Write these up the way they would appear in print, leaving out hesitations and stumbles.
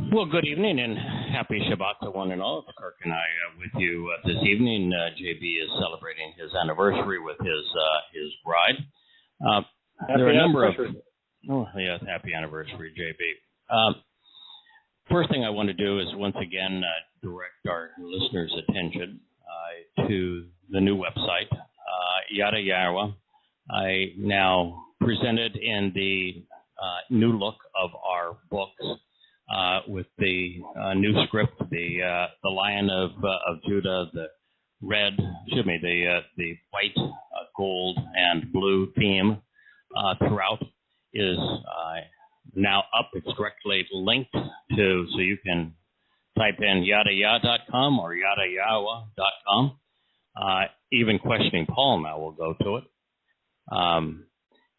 Well, good evening and happy Shabbat to one and all. It's Kirk and I with you this evening. JB is celebrating his anniversary with his bride. There are a number of happy anniversary, JB. First thing I want to do is once again direct our listeners' attention to the new website, Yada Yahweh. I now presented in the new look of our books. With the new script, the Lion of Judah, the white, gold, and blue theme throughout is now up. It's directly linked to, so you can type in yadayah.com or yadayahweh.com. Even Questioning Paul now will go to it.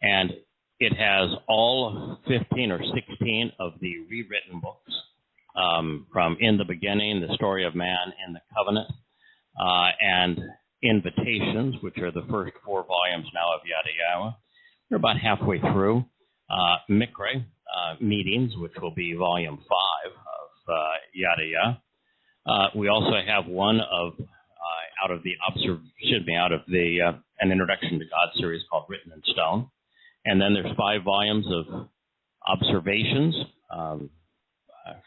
And it has all 15 or 16 of the rewritten books from In the Beginning, The Story of Man in the Covenant, and Invitations, which are the first 4 volumes now of Yada Yahweh. We're about halfway through. Mikre, Meetings, which will be volume 5 of Yada Yah. We also have one of out of the An Introduction to God series called Written in Stone. And then there's 5 volumes of observations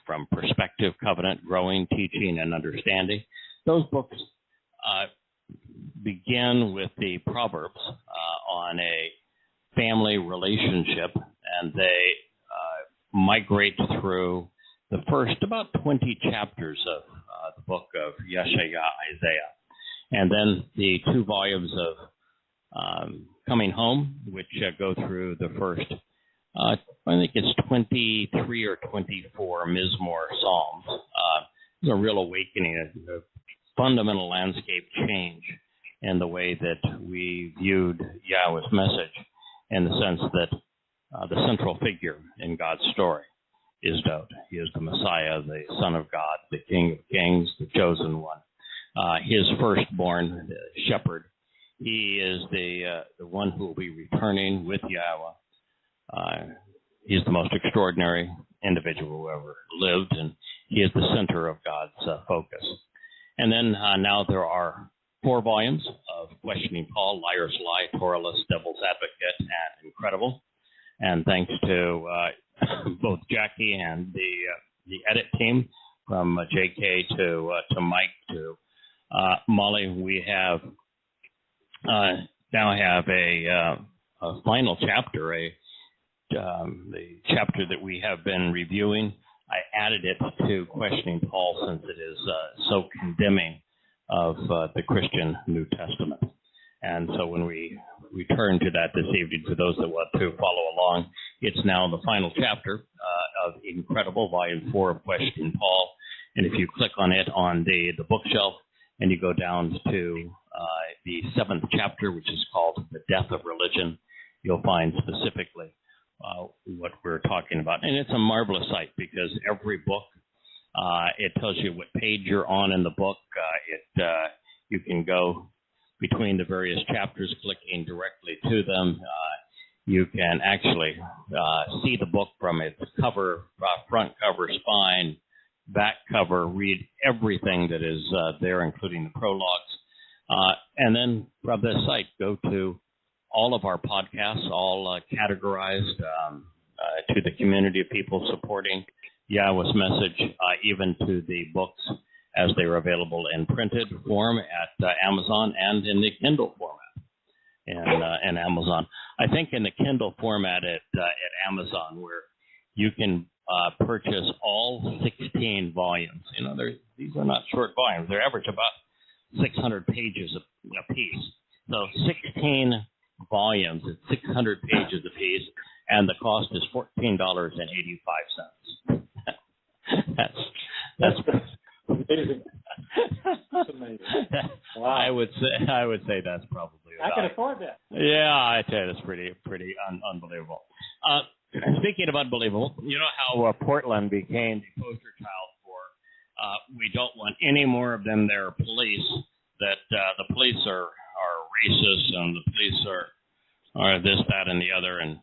from Perspective, Covenant, Growing, Teaching, and Understanding. Those books begin with the Proverbs on a family relationship, and they migrate through the first about 20 chapters of the book of Isaiah. And then the 2 volumes of Coming Home, which go through the first, I think it's 23 or 24 Mizmor Psalms. It's a real awakening, a fundamental landscape change in the way that we viewed Yahweh's message, in the sense that the central figure in God's story is Dod. He is the Messiah, the Son of God, the King of Kings, the Chosen One, his firstborn, the shepherd. He is the one who will be returning with Yahweh. He's the most extraordinary individual who ever lived, and he is the center of God's focus. And then now there are 4 volumes of Questioning Paul, Liar's Lie, Torahless, Devil's Advocate, and Incredible. And thanks to both Jackie and the edit team, from JK to Mike to Molly, we have now have a final chapter, the chapter that we have been reviewing. I added it to Questioning Paul since it is so condemning of the Christian New Testament. And so when we return to that this evening, for those that want to follow along, it's now the final chapter of Incredible, Volume 4 of Questioning Paul. And if you click on it on the bookshelf and you go down to the 7th chapter, which is called The Death of Religion, you'll find specifically what we're talking about. And it's a marvelous site because every book, it tells you what page you're on in the book. You can go between the various chapters, clicking directly to them. You can actually see the book from its cover, front cover, spine, back cover, read everything that is there, including the prologues. And then from this site, go to all of our podcasts, all categorized to the community of people supporting Yahweh's message, even to the books as they are available in printed form at Amazon and in the Kindle format in Amazon. I think in the Kindle format at Amazon, where you can purchase all 16 volumes. You know, these are not short volumes. They average about 600 pages a piece. So 16 volumes at 600 pages a piece, and the cost is $14.85. That's amazing. That's amazing. Wow. I would say that's probably I can afford that. Yeah, I tell you, that's pretty unbelievable. Speaking of unbelievable, you know how Portland became the poster child for we don't want any more of them there police, that the police are racist and the police are this, that, and the other, and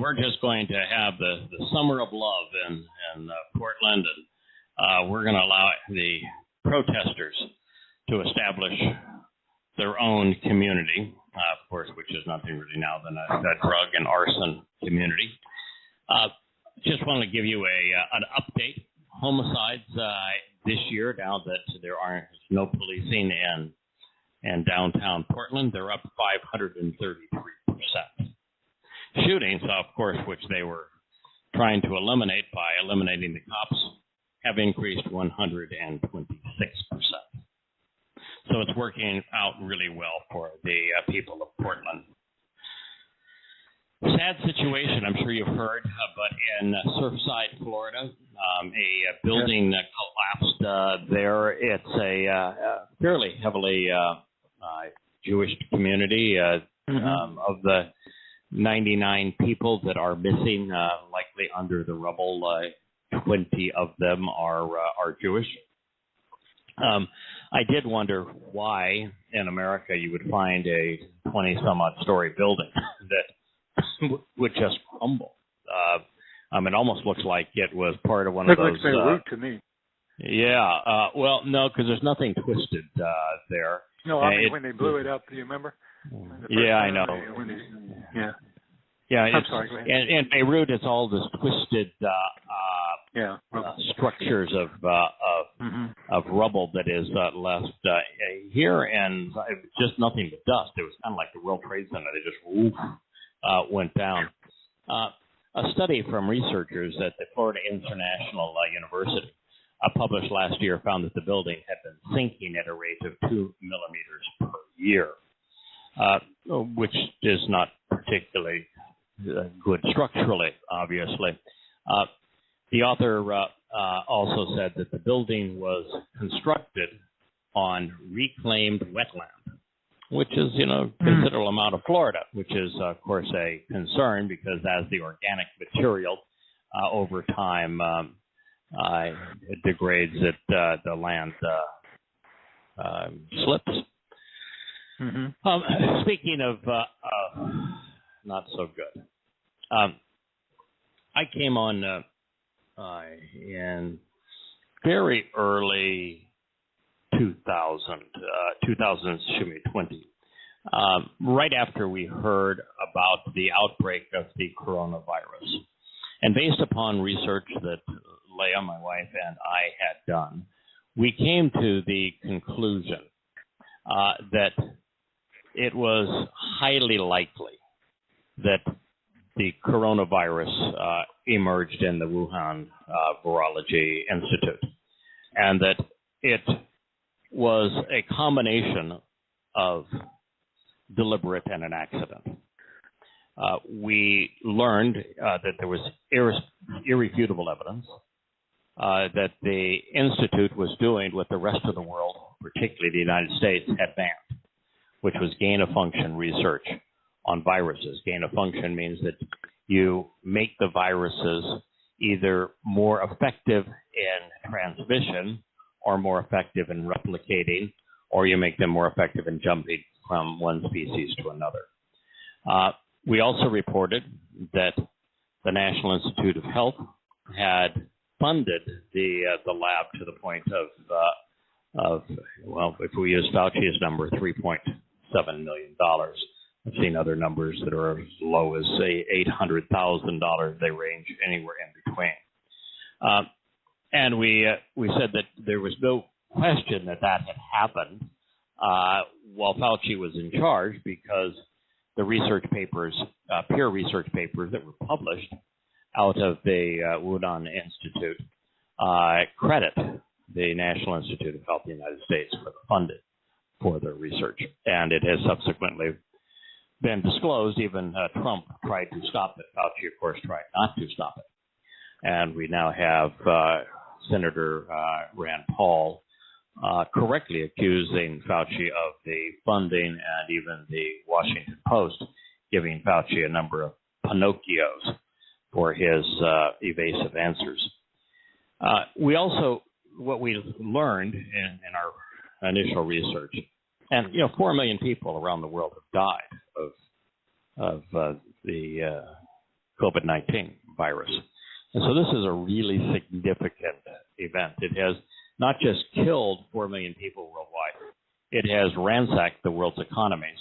we're just going to have the summer of love in Portland, we're going to allow the protesters to establish their own community, of course, which is nothing really now than a drug and arson community. Just want to give you an update. Homicides this year, now that there aren't no policing in downtown Portland, they're up 533%. Shootings, of course, which they were trying to eliminate by eliminating the cops, have increased 126%. So it's working out really well for the people of Portland. Sad situation, I'm sure you've heard, but in Surfside, Florida, a building collapsed there. It's a fairly heavily Jewish community. Of the 99 people that are missing, likely under the rubble, 20 of them are Jewish. I did wonder why in America you would find a 20-some-odd story building that would just crumble. It almost looks like it was part of one of those. Looks like Beirut to me. Yeah. Well, no, because there's nothing twisted there. No, I mean when they blew it up. Do you remember? Yeah, I know. Yeah. I'm sorry. Go ahead. And Beirut, it's all this twisted structures of rubble that is left here, and just nothing but dust. It was kind of like the World Trade Center. They just went down. A study from researchers at the Florida International University published last year found that the building had been sinking at a rate of 2 millimeters per year, which is not particularly good structurally, obviously. The author also said that the building was constructed on reclaimed wetland, which is, considerable amount of Florida, which is, of course, a concern because as the organic material over time it degrades, the land slips. Speaking of not so good, I came on in very early 2020, right after we heard about the outbreak of the coronavirus. And based upon research that Leah, my wife, and I had done, we came to the conclusion that it was highly likely that the coronavirus emerged in the Wuhan Virology Institute, and that it was a combination of deliberate and an accident. We learned that there was irrefutable evidence that the Institute was doing what the rest of the world, particularly the United States, had banned, which was gain-of-function research on viruses. Gain-of-function means that you make the viruses either more effective in transmission or more effective in replicating, or you make them more effective in jumping from one species to another. We also reported that the National Institute of Health had funded the lab to the point of if we use Fauci's number, $3.7 million. I've seen other numbers that are as low as, say, $800,000. They range anywhere in between. And we said that there was no question that had happened while Fauci was in charge, because the research papers, peer research papers that were published out of the Wuhan Institute credit the National Institute of Health in the United States for the funding for their research. And it has subsequently been disclosed. Even Trump tried to stop it. Fauci, of course, tried not to stop it. And we now have Senator Rand Paul correctly accusing Fauci of the funding, and even the Washington Post giving Fauci a number of Pinocchios for his evasive answers. We also, what we learned in our initial research, and 4 million people around the world have died of the COVID-19 virus. And so this is a really significant event. It has not just killed 4 million people worldwide, it has ransacked the world's economies.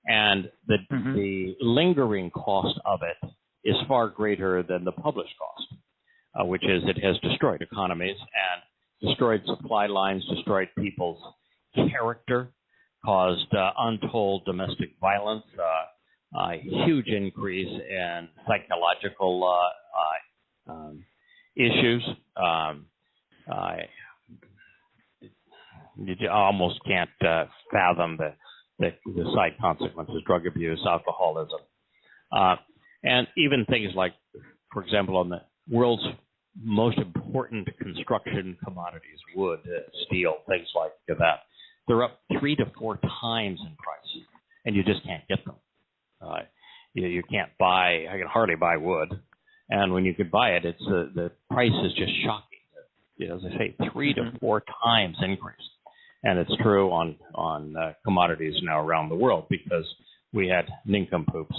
And the lingering cost of it is far greater than the published cost, which is it has destroyed economies and destroyed supply lines, destroyed people's character, caused untold domestic violence, a huge increase in psychological issues. You almost can't fathom the side consequences: drug abuse, alcoholism, and even things like, for example, on the world's most important construction commodities, wood, steel, things like that. They're up 3 to 4 times in price, and you just can't get them. You can't buy. I can hardly buy wood, and when you could buy it, it's the price is just shocking. As I say, 3 to 4 times increase, and it's true on commodities now around the world because we had nincompoops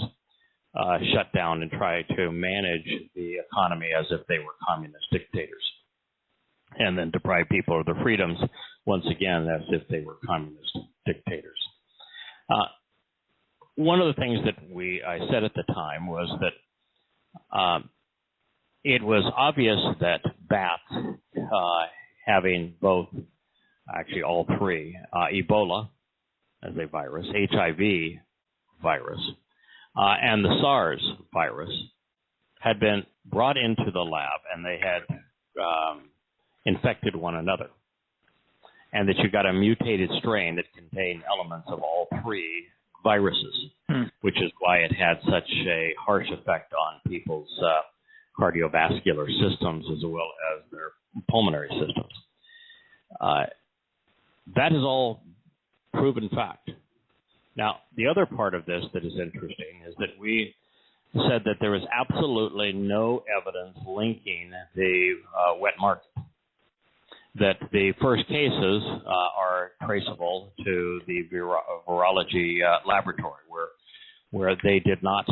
shut down and try to manage the economy as if they were communist dictators, and then deprive people of their freedoms once again as if they were communist dictators. One of the things that I said at the time was that it was obvious that bats having both, actually all three, Ebola as a virus, HIV virus, and the SARS virus had been brought into the lab, and they had infected one another, and that you got a mutated strain that contained elements of all three viruses, which is why it had such a harsh effect on people's cardiovascular systems as well as their pulmonary systems. That is all proven fact. Now, the other part of this that is interesting is that we said that there is absolutely no evidence linking the wet market, that the first cases are traceable to the virology laboratory where they did not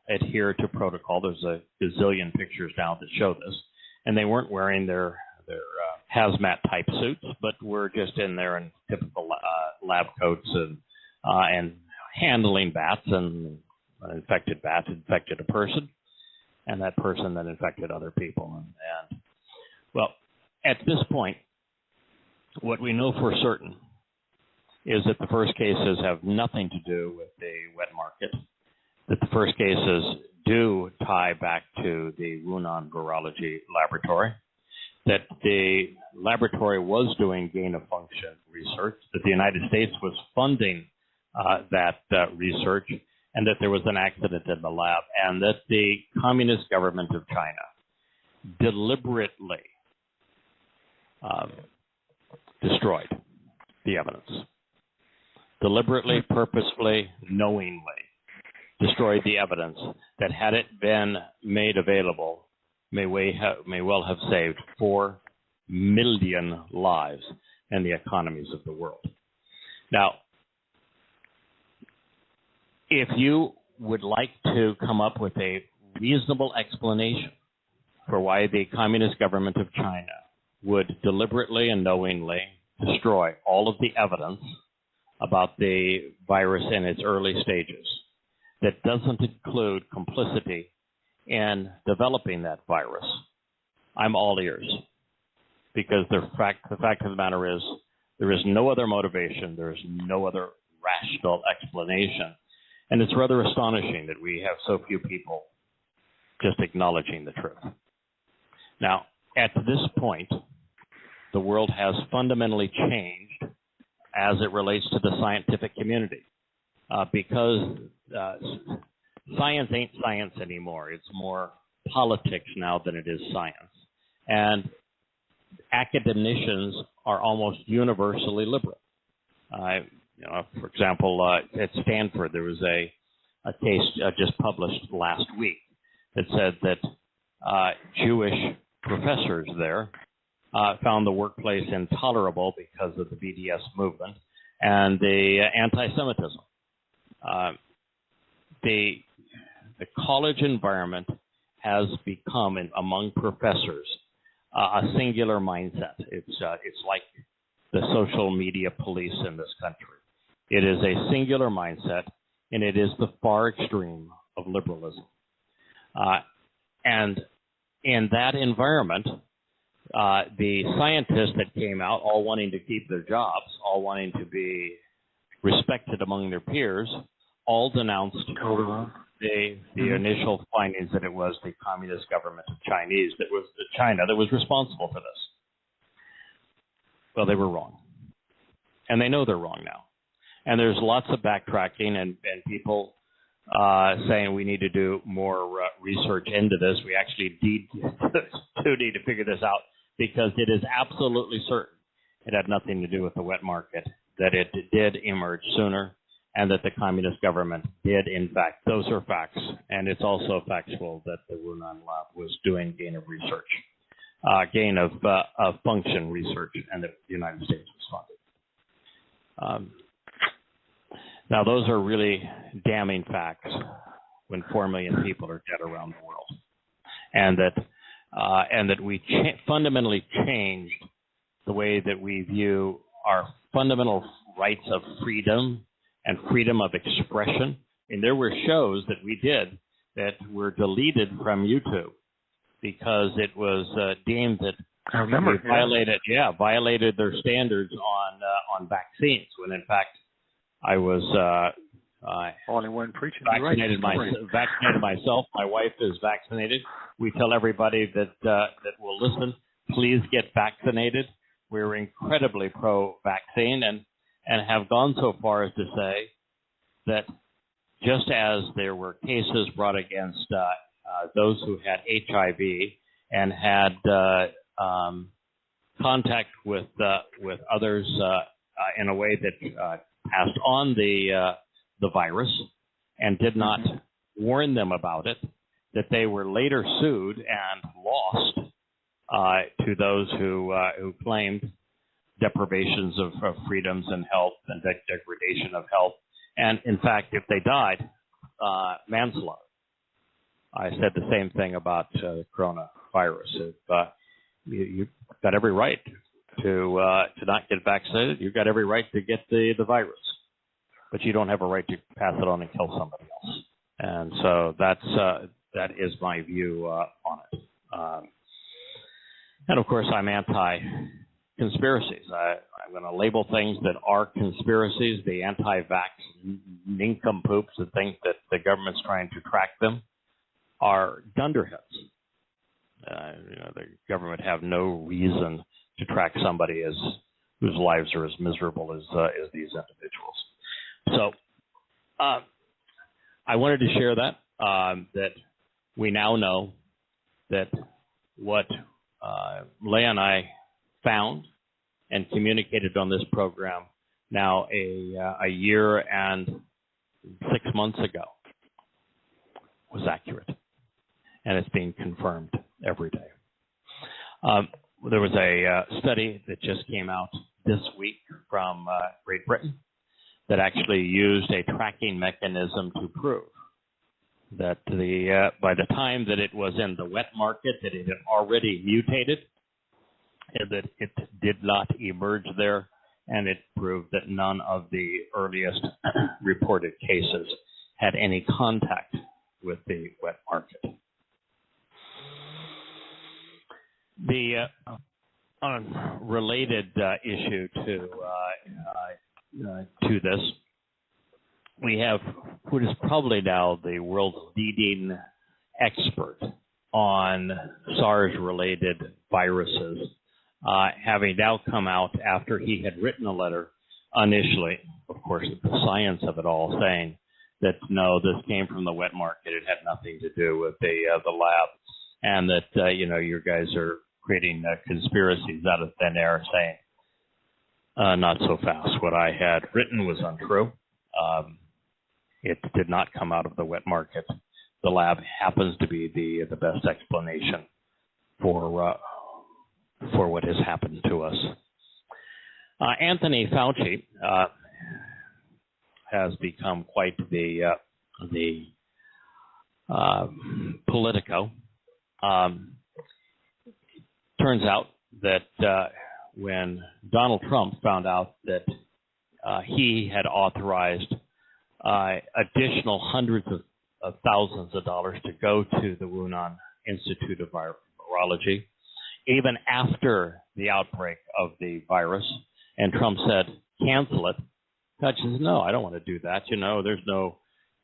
adhere to protocol. There's a gazillion pictures now that show this, and they weren't wearing their hazmat type suits, but were just in there in typical lab coats and handling bats, and an infected bat infected a person, and that person then infected other people. And well, at this point, what we know for certain is that the first cases have nothing to do with the wet market, that the first cases do tie back to the Wuhan Virology Laboratory, that the laboratory was doing gain-of-function research, that the United States was funding that research, and that there was an accident in the lab, and that the Communist government of China deliberately destroyed the evidence. Deliberately, purposefully, knowingly destroyed the evidence that, had it been made available, may well have saved 4 million lives and the economies of the world. Now, if you would like to come up with a reasonable explanation for why the Communist government of China would deliberately and knowingly destroy all of the evidence about the virus in its early stages, that doesn't include complicity in developing that virus, I'm all ears. Because the fact of the matter is, there is no other motivation, there is no other rational explanation. And it's rather astonishing that we have so few people just acknowledging the truth. Now, at this point, the world has fundamentally changed as it relates to the scientific community, because science ain't science anymore. It's more politics now than it is science. And academicians are almost universally liberal. For example, at Stanford, there was a case just published last week that said that Jewish professors there found the workplace intolerable because of the BDS movement and the anti-Semitism. The college environment has become, among professors, a singular mindset. It's like the social media police in this country. It is a singular mindset, and it is the far extreme of liberalism. And in that environment, the scientists that came out, all wanting to keep their jobs, all wanting to be respected among their peers, all denounced the initial findings that it was the communist government of China that was responsible for this. Well, they were wrong. And they know they're wrong now. And there's lots of backtracking and people saying we need to do more research into this. We actually need to figure this out because it is absolutely certain it had nothing to do with the wet market, that it did emerge sooner, and that the communist government did, in fact, those are facts. And it's also factual that the Wuhan lab was doing gain of function research, and that the United States responded. Now, those are really damning facts when 4 million people are dead around the world, and that we fundamentally changed the way that we view our fundamental rights of freedom and freedom of expression. And there were shows that we did that were deleted from YouTube because it was deemed that violated their standards on vaccines, when in fact I was only one preaching. Vaccinated myself. My wife is vaccinated. We tell everybody that will listen, please get vaccinated. We're incredibly pro-vaccine and have gone so far as to say that just as there were cases brought against those who had HIV and had contact with others in a way that passed on the virus and did not warn them about it, that they were later sued and lost to those who claimed deprivations of freedoms and health and degradation of health. And in fact, if they died, manslaughter. I said the same thing about the coronavirus. You've got every right to not get vaccinated. You've got every right to get the virus, but you don't have a right to pass it on and kill somebody else. And so that is my view on it. And of course, I'm anti-conspiracies. I'm going to label things that are conspiracies. The anti-vax nincompoops that think that the government's trying to track them are dunderheads. The government have no reason to track somebody whose lives are as miserable as these individuals. So I wanted to share that we now know that what Leah and I found and communicated on this program now a year and 6 months ago was accurate, and it's being confirmed every day. There was a study that just came out this week from Great Britain that actually used a tracking mechanism to prove that by the time that it was in the wet market, that it had already mutated, and that it did not emerge there, and it proved that none of the earliest reported cases had any contact with the wet market. The related issue to this, we have what is probably now the world's leading expert on SARS-related viruses, having now come out after he had written a letter initially, of course, the science of it all, saying that no, this came from the wet market, it had nothing to do with the lab, and that you guys are creating conspiracies out of thin air, saying not so fast. What I had written was untrue. It did not come out of the wet market. The lab happens to be the best explanation for what has happened to us. Anthony Fauci has become quite the Politico. turns out that when Donald Trump found out that he had authorized additional hundreds of thousands of dollars to go to the Wuhan Institute of Virology, even after the outbreak of the virus, and Trump said, cancel it. Fauci says, no, I don't want to do that. There's no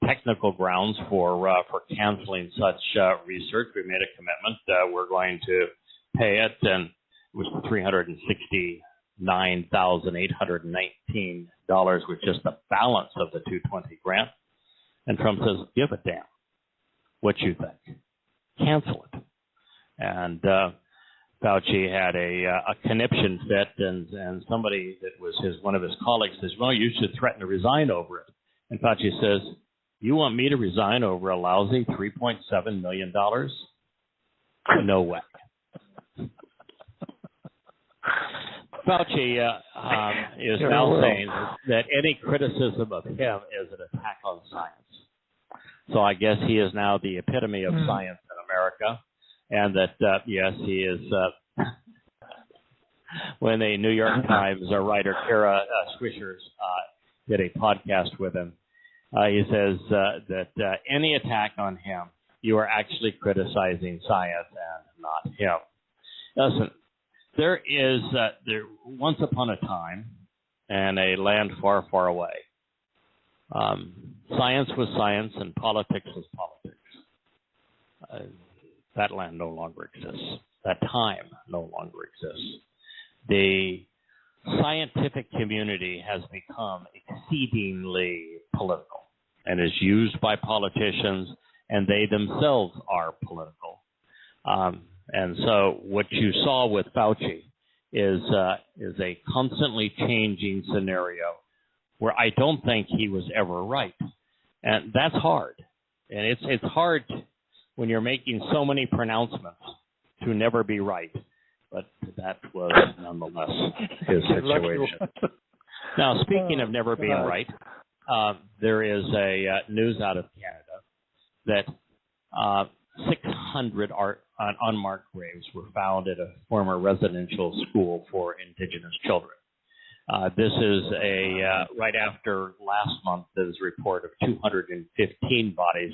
technical grounds for canceling such research. We made a commitment. We're going to pay it, and it was $369,819, which is the balance of the 220 grant. And Trump says, give a damn what you think. Cancel it. And Fauci had a conniption fit, and somebody that was one of his colleagues says, well, you should threaten to resign over it. And Fauci says, you want me to resign over a lousy $3.7 million? No way. Fauci is now saying that any criticism of him is an attack on science. So I guess he is now the epitome of science in America, and that, yes, he is. When the New York Times writer Kara Swisher did a podcast with him, he says that any attack on him, you are actually criticizing science and not him. Listen, there once upon a time, in a land far, far away, science was science and politics was politics. That land no longer exists. That time no longer exists. The scientific community has become exceedingly political and is used by politicians, and they themselves are political. And so what you saw with Fauci is a constantly changing scenario where I don't think he was ever right. And that's hard. And it's hard when you're making so many pronouncements to never be right. But that was nonetheless his situation. Now, speaking of never being right, there is a news out of Canada that 600 unmarked graves were found at a former residential school for Indigenous children. This is right after last month, there was a report of 215 bodies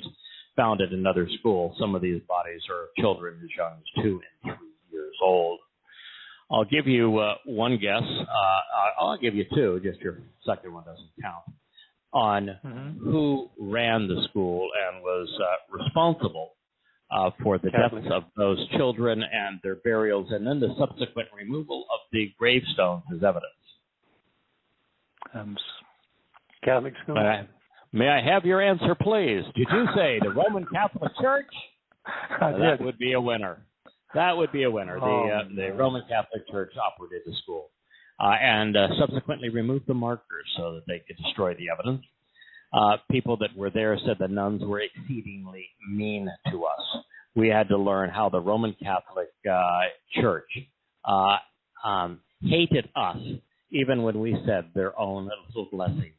found at another school. Some of these bodies are children as young as 2 and 3 years old. I'll give you one guess. I'll give you two, just your second one doesn't count, on who ran the school and was responsible for the deaths of those children and their burials, and then the subsequent removal of the gravestones as evidence. Catholic school. May I have your answer, please? Did you say the Roman Catholic Church? That would be a winner. That would be a winner. The Roman Catholic Church operated the school and subsequently removed the markers so that they could destroy the evidence. People that were there said the nuns were exceedingly mean to us. We had to learn how the Roman Catholic Church hated us, even when we said their own little blessings.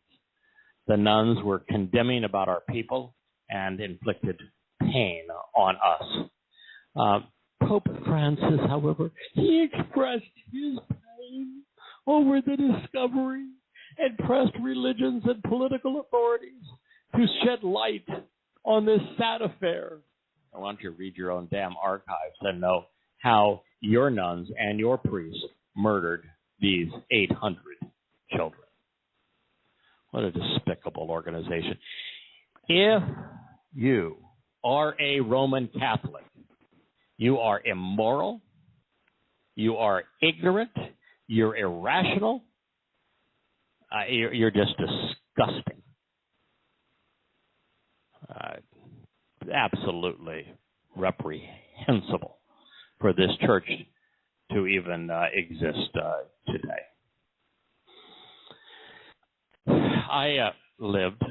The nuns were condemning about our people and inflicted pain on us. Pope Francis, however, he expressed his pain over the discovery and pressed religions and political authorities to shed light on this sad affair. I want you to read your own damn archives and know how your nuns and your priests murdered these 800 children. What a despicable organization. If you are a Roman Catholic, you are immoral, you are ignorant, you're irrational, you're just disgusting. Absolutely reprehensible for this church to even exist today. I lived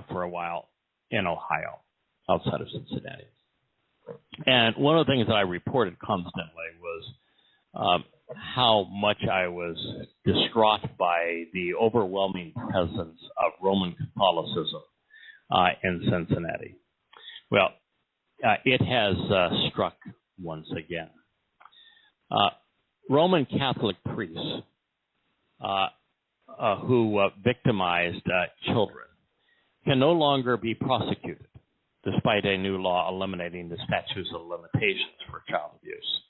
for a while in Ohio, outside of Cincinnati. And one of the things that I reported constantly was how much I was distraught by the overwhelming presence of Roman Catholicism in Cincinnati. Well, it has struck once again. Roman Catholic priests who victimized children can no longer be prosecuted, despite a new law eliminating the statutes of limitations for child abuse.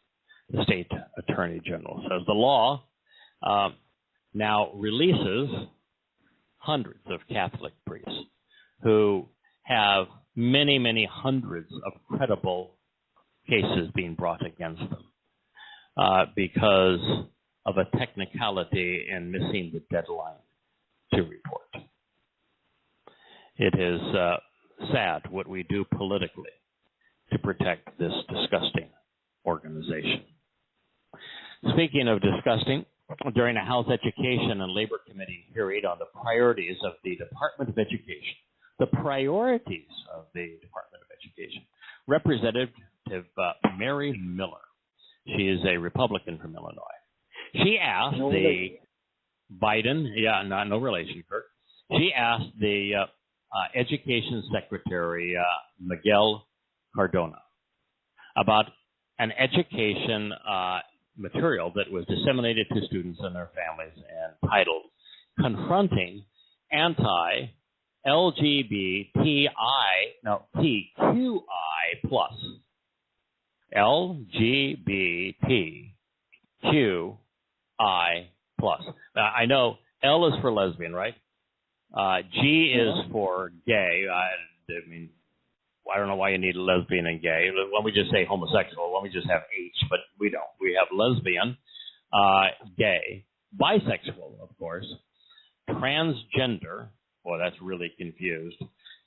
The state attorney general says the law now releases hundreds of Catholic priests who have many, many hundreds of credible cases being brought against them because of a technicality in missing the deadline to report. It is sad what we do politically to protect this disgusting organization. Speaking of disgusting, during a House Education and Labor Committee hearing on the priorities of the Department of Education, Representative Mary Miller, she is a Republican from Illinois, she asked no relation, Kurt. She asked the Education Secretary Miguel Cardona about an education material that was disseminated to students and their families and titled Confronting Anti-LGBTQI plus. LGBTQI plus. I know L is for lesbian, right? G is for gay. I don't know why you need lesbian and gay. Why don't we just say homosexual? Why don't we just have H? But we don't. We have lesbian, gay, bisexual, of course, transgender. Boy, that's really confused.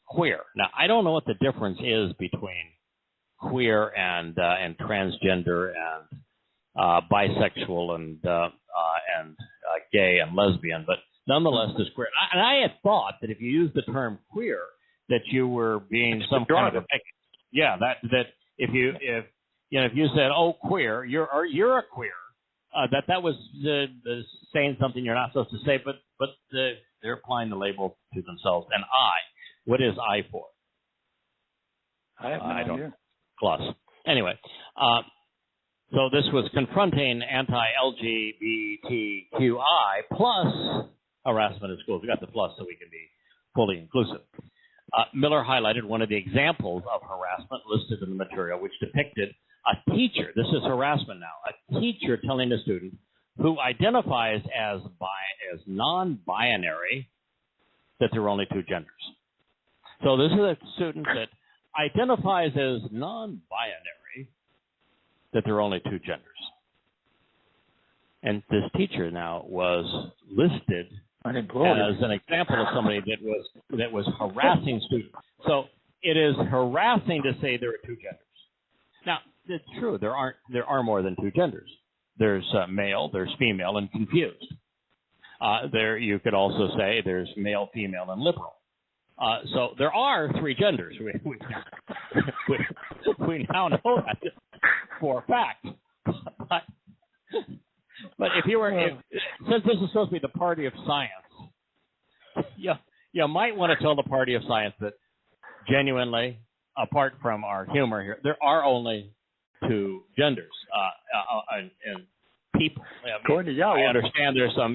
Queer. Now, I don't know what the difference is between queer and transgender and bisexual and gay and lesbian, but nonetheless, this queer. And I had thought that if you used the term queer, that you were being some kind of that if you said, oh, queer, you're a queer, that was saying something you're not supposed to say, but they're applying the label to themselves. And what is I for? I don't know. Plus. Anyway, so this was confronting anti-LGBTQI plus harassment in schools. We got the plus so we can be fully inclusive. Miller highlighted one of the examples of harassment listed in the material, which depicted a teacher, this is harassment now, a teacher telling a student who identifies as non-binary that there are only two genders. So this is a student that identifies as non-binary that there are only two genders. And this teacher now was listed as an example of somebody that was harassing students. So it is harassing to say there are two genders. Now, it's true, there are more than two genders. There's male, there's female, and confused. You could also say there's male, female, and liberal. So there are three genders. We now know that for a fact. But since this is supposed to be the party of science, you might want to tell the party of science that genuinely, apart from our humor here, there are only two genders and people. According to Yahweh. I understand there's some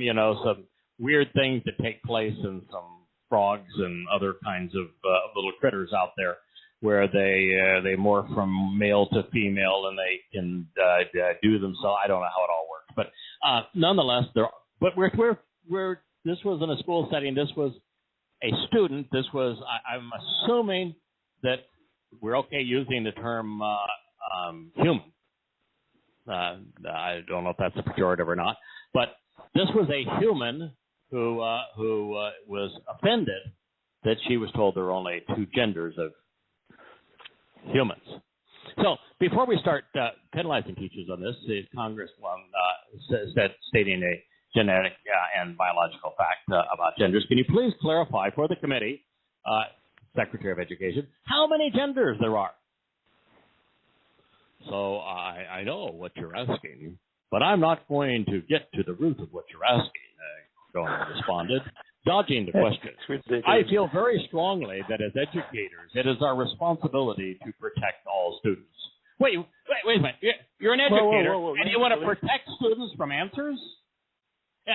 weird things that take place in some frogs and other kinds of little critters out there where they morph from male to female and they can do them. So I don't know how it all works, but nonetheless, this was in a school setting. This was a student. This was I'm assuming that we're okay using the term human. I don't know if that's a pejorative or not, but this was a human who was offended that she was told there were only two genders of humans. So before we start penalizing teachers on this, the Congress stating a genetic and biological fact about genders. Can you please clarify for the committee, Secretary of Education, how many genders there are? So I know what you're asking, but I'm not going to get to the root of what you're asking, Cardona responded, dodging the question. I feel very strongly that as educators, it is our responsibility to protect all students. Wait a minute. You're an educator, whoa. and you want to protect students from answers?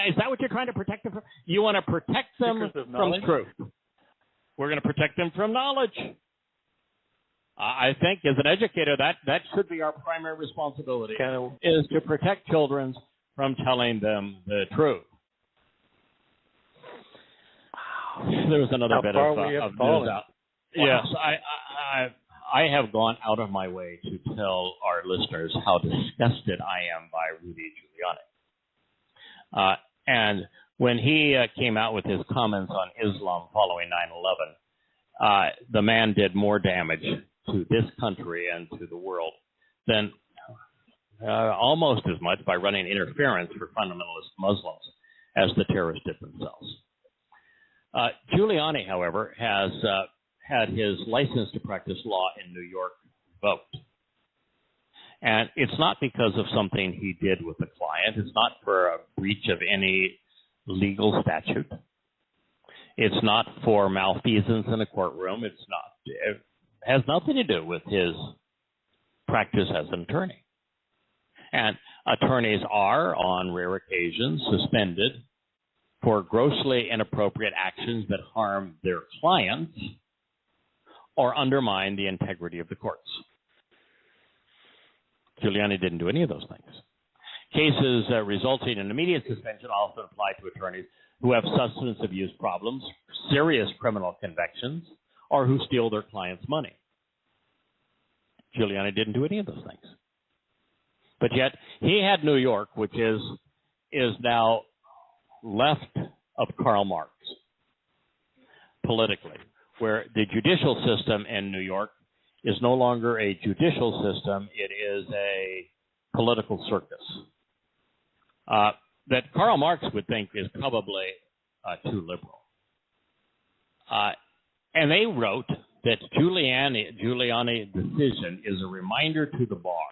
Is that what you're trying to protect them from? You want to protect them from truth. We're going to protect them from knowledge. I think as an educator, that should be our primary responsibility, is to protect children from telling them the truth. There was another bit of news out. Wow. Yes, I have gone out of my way to tell our listeners how disgusted I am by Rudy Giuliani. And when he came out with his comments on Islam following 9/11, the man did more damage to this country and to the world than almost as much by running interference for fundamentalist Muslims as the terrorists did themselves. Giuliani, however, has had his license to practice law in New York revoked. And it's not because of something he did with a client. It's not for a breach of any legal statute. It's not for malfeasance in a courtroom. It has nothing to do with his practice as an attorney. And attorneys are, on rare occasions, suspended for grossly inappropriate actions that harm their clients or undermine the integrity of the courts. Giuliani didn't do any of those things. Cases resulting in immediate suspension also apply to attorneys who have substance abuse problems, serious criminal convictions, or who steal their clients' money. Giuliani didn't do any of those things. But yet, he had New York, which is now left of Karl Marx politically, where the judicial system in New York is no longer a judicial system, it is a political circus. That Karl Marx would think is probably too liberal. And they wrote that Giuliani's decision is a reminder to the bar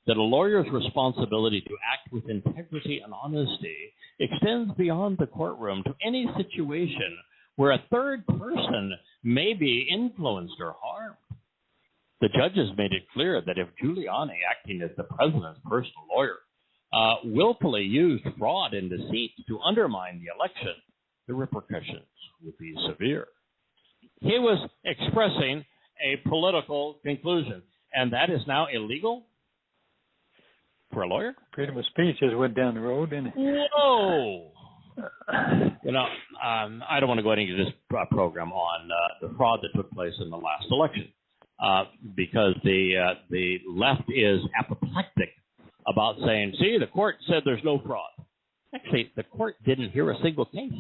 that a lawyer's responsibility to act with integrity and honesty extends beyond the courtroom to any situation where a third person may be influenced or harmed. The judges made it clear that if Giuliani, acting as the president's personal lawyer, willfully used fraud and deceit to undermine the election, the repercussions would be severe. He was expressing a political conclusion, and that is now illegal for a lawyer? Freedom of speech just went down the road, didn't it? Whoa! I don't want to go into this program on the fraud that took place in the last election because the left is apoplectic about saying, see, the court said there's no fraud. Actually, the court didn't hear a single case.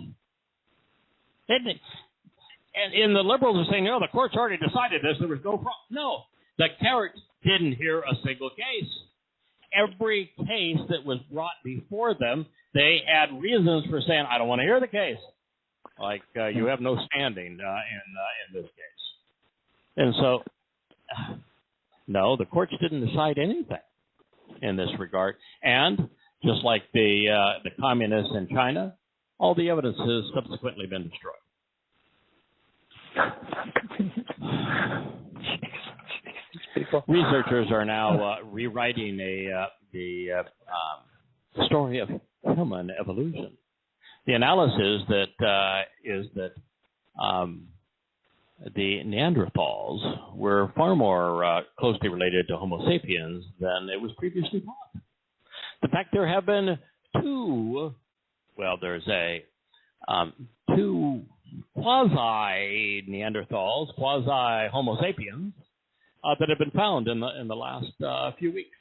And the liberals are saying, no, the court's already decided this, there was no fraud. No, the court didn't hear a single case. Every case that was brought before them, they had reasons for saying, I don't want to hear the case. Like, you have no standing in this case. And so, no, the courts didn't decide anything in this regard. And just like the communists in China, all the evidence has subsequently been destroyed. Researchers are now rewriting the story of human evolution. The analysis is that the Neanderthals were far more closely related to Homo sapiens than it was previously thought. The fact there have been two quasi-Neanderthals, quasi-Homo sapiens, that have been found in the last few weeks.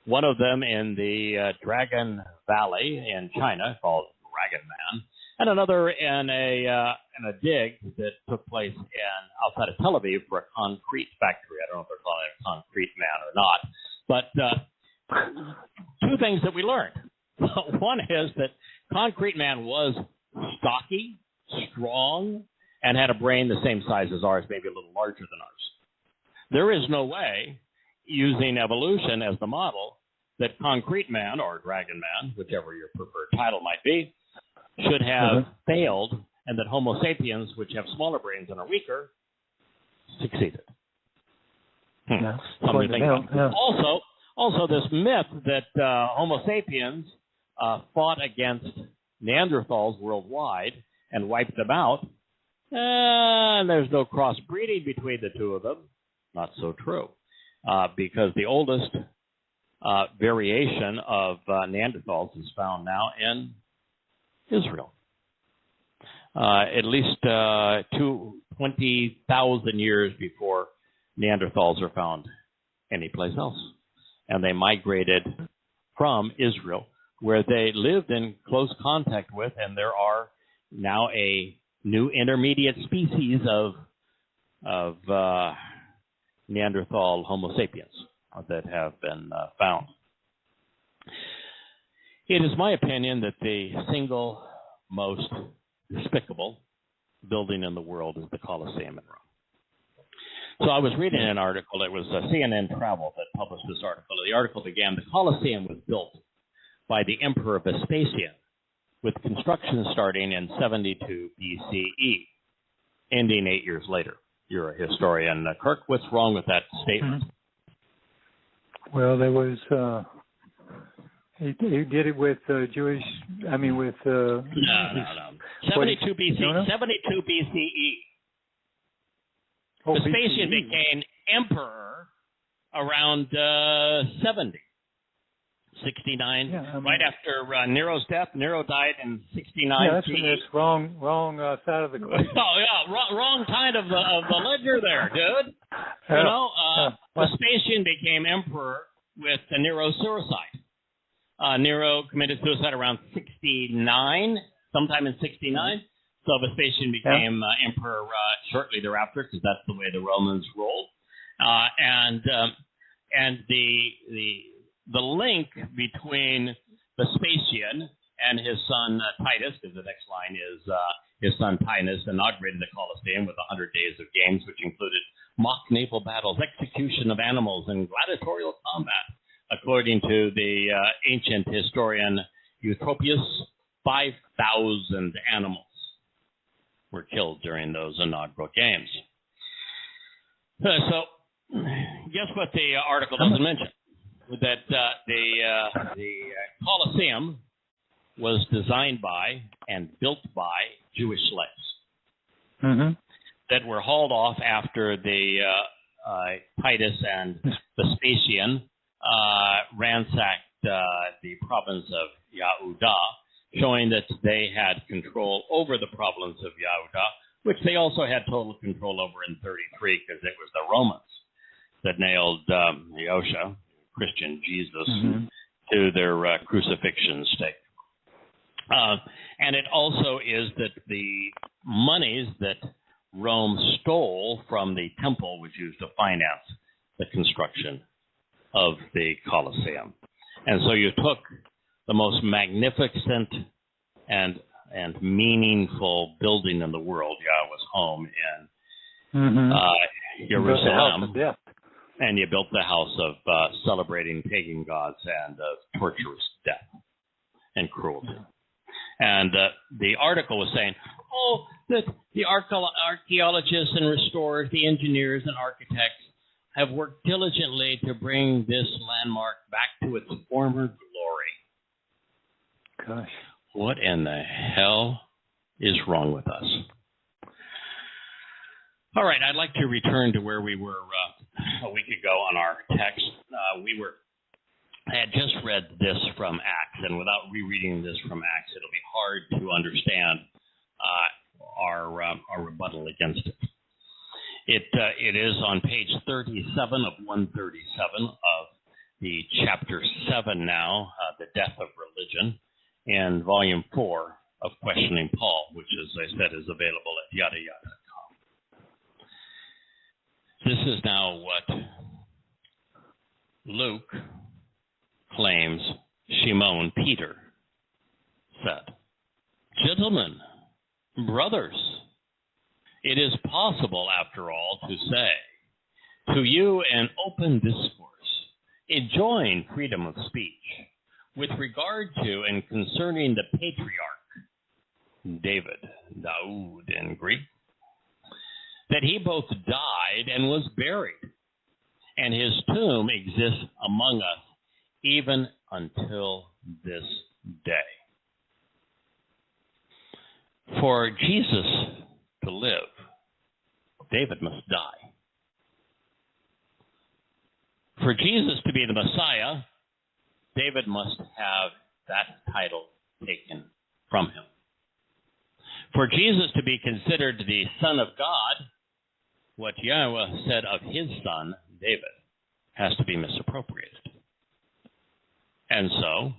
One of them in the Dragon Valley in China, called Dragon Man, and another in a dig that took place outside of Tel Aviv for a concrete factory. I don't know if they're calling it a concrete man or not, but two things that we learned. One is that concrete man was stocky, strong, and had a brain the same size as ours, maybe a little larger than ours. There is no way, using evolution as the model, that concrete man or dragon man, whichever your preferred title might be, should have failed, and that Homo sapiens, which have smaller brains and are weaker, succeeded. Yeah, Something to think about. yeah. Also, this myth that Homo sapiens fought against Neanderthals worldwide and wiped them out, and there's no crossbreeding between the two of them. Not so true, because the oldest variation of Neanderthals is found now in Israel. At least 20,000 years before Neanderthals are found anyplace else. And they migrated from Israel, where they lived in close contact with, and there are now a new intermediate species of Neanderthal Homo sapiens that have been found. It is my opinion that the single most despicable building in the world is the Colosseum in Rome. So I was reading an article. It was CNN Travel that published this article. The article began, the Colosseum was built by the Emperor Vespasian, with construction starting in 72 BCE, ending 8 years later. You're a historian, Kirk. What's wrong with that statement? Well, there was he did it with Jewish. I mean, with no. 72 BCE. 72 BCE. Oh, Vespasian BCE. became emperor around 70. 69, right after Nero's death. Nero died in 69. Yeah, that's wrong side of the equation. Oh yeah, wrong side of the ledger there, dude. You know, Vespasian became emperor with Nero's suicide. Nero committed suicide around 69, sometime in 69. So Vespasian became emperor shortly thereafter, because that's the way the Romans rolled. And the link between Vespasian and his son Titus, because the next line is his son Titus inaugurated the Colosseum with 100 days of games, which included mock naval battles, execution of animals, and gladiatorial combat. According to the ancient historian Eutropius, 5,000 animals were killed during those inaugural games. So, guess what the article doesn't mention? That the Colosseum was designed by and built by Jewish slaves that were hauled off after the Titus and Vespasian ransacked the province of Yahowah, showing that they had control over the province of Yahowah, which they also had total control over in 33, because it was the Romans that nailed Yahusha, Christian Jesus, to their crucifixion stake. And it also is that the monies that Rome stole from the temple was used to finance the construction of the Colosseum. And so you took the most magnificent and meaningful building in the world, Yahweh's home in Jerusalem, and you built the house of celebrating pagan gods and torturous death and cruelty. And the article was saying, that the archaeologists and restorers, the engineers and architects have worked diligently to bring this landmark back to its former glory. Gosh. What in the hell is wrong with us? All right, I'd like to return to where we were a week ago on our text. I had just read this from Acts, and without rereading this from Acts, it'll be hard to understand our rebuttal against it. It is on page 37 of 137 of the chapter 7 now, The Death of Religion, in volume 4 of Questioning Paul, which, as I said, is available at yadayah.com. This is now what Luke claims Shimon Peter said. Gentlemen, brothers, it is possible, after all, to say to you in open discourse, enjoying freedom of speech, with regard to and concerning the patriarch, David, Daoud in Greek, that he both died and was buried, and his tomb exists among us even until this day. For Jesus to live, David must die. For Jesus to be the Messiah, David must have that title taken from him. For Jesus to be considered the Son of God, what Yahweh said of his son, David, has to be misappropriated. And so,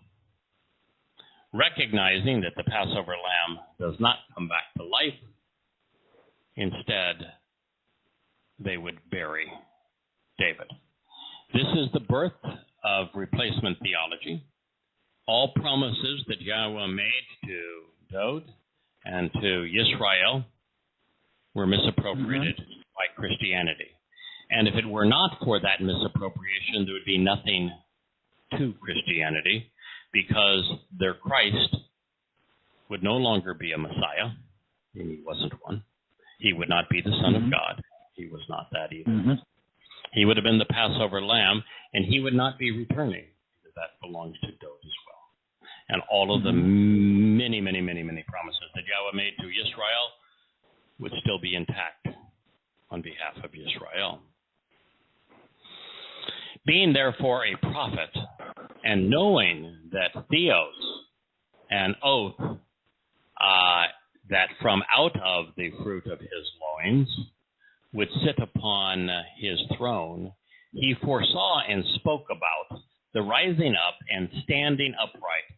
recognizing that the Passover lamb does not come back to life, instead, they would bury David. This is the birth of replacement theology. All promises that Yahweh made to Dod and to Israel were misappropriated by Christianity. And if it were not for that misappropriation, there would be nothing to Christianity, because their Christ would no longer be a Messiah, and he wasn't one. He would not be the Son of God. He was not that either. He would have been the Passover lamb, and he would not be returning, because that belongs to Dod as well. And all of the many promises that Yahweh made to Israel would still be intact on behalf of Israel. Being therefore a prophet, and knowing that theos, an oath, that from out of the fruit of his loins would sit upon his throne, he foresaw and spoke about the rising up and standing upright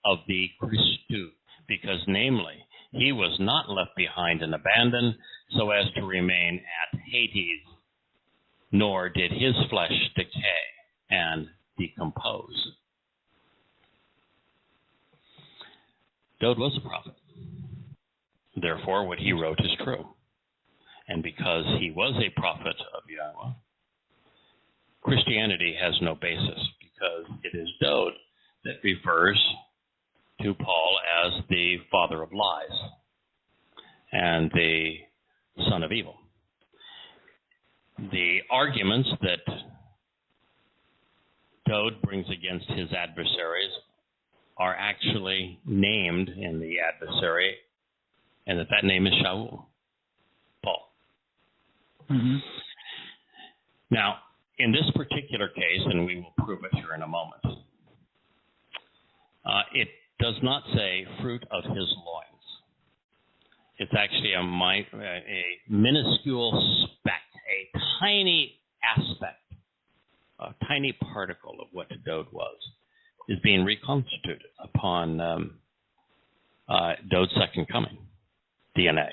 of the Christu, because namely, he was not left behind and abandoned so as to remain at Hades, nor did his flesh decay and decompose. Dod was a prophet. Therefore, what he wrote is true. And because he was a prophet of Yahweh, Christianity has no basis, because it is Dod that refers to Paul as the father of lies and the son of evil. The arguments that Dod brings against his adversaries are actually named in the adversary, and that name is Shaul, Paul. Now, in this particular case, and we will prove it here in a moment, it does not say fruit of his loins. It's actually a minuscule speck, a tiny aspect, a tiny particle of what Dod was, is being reconstituted upon Dod's second coming, DNA.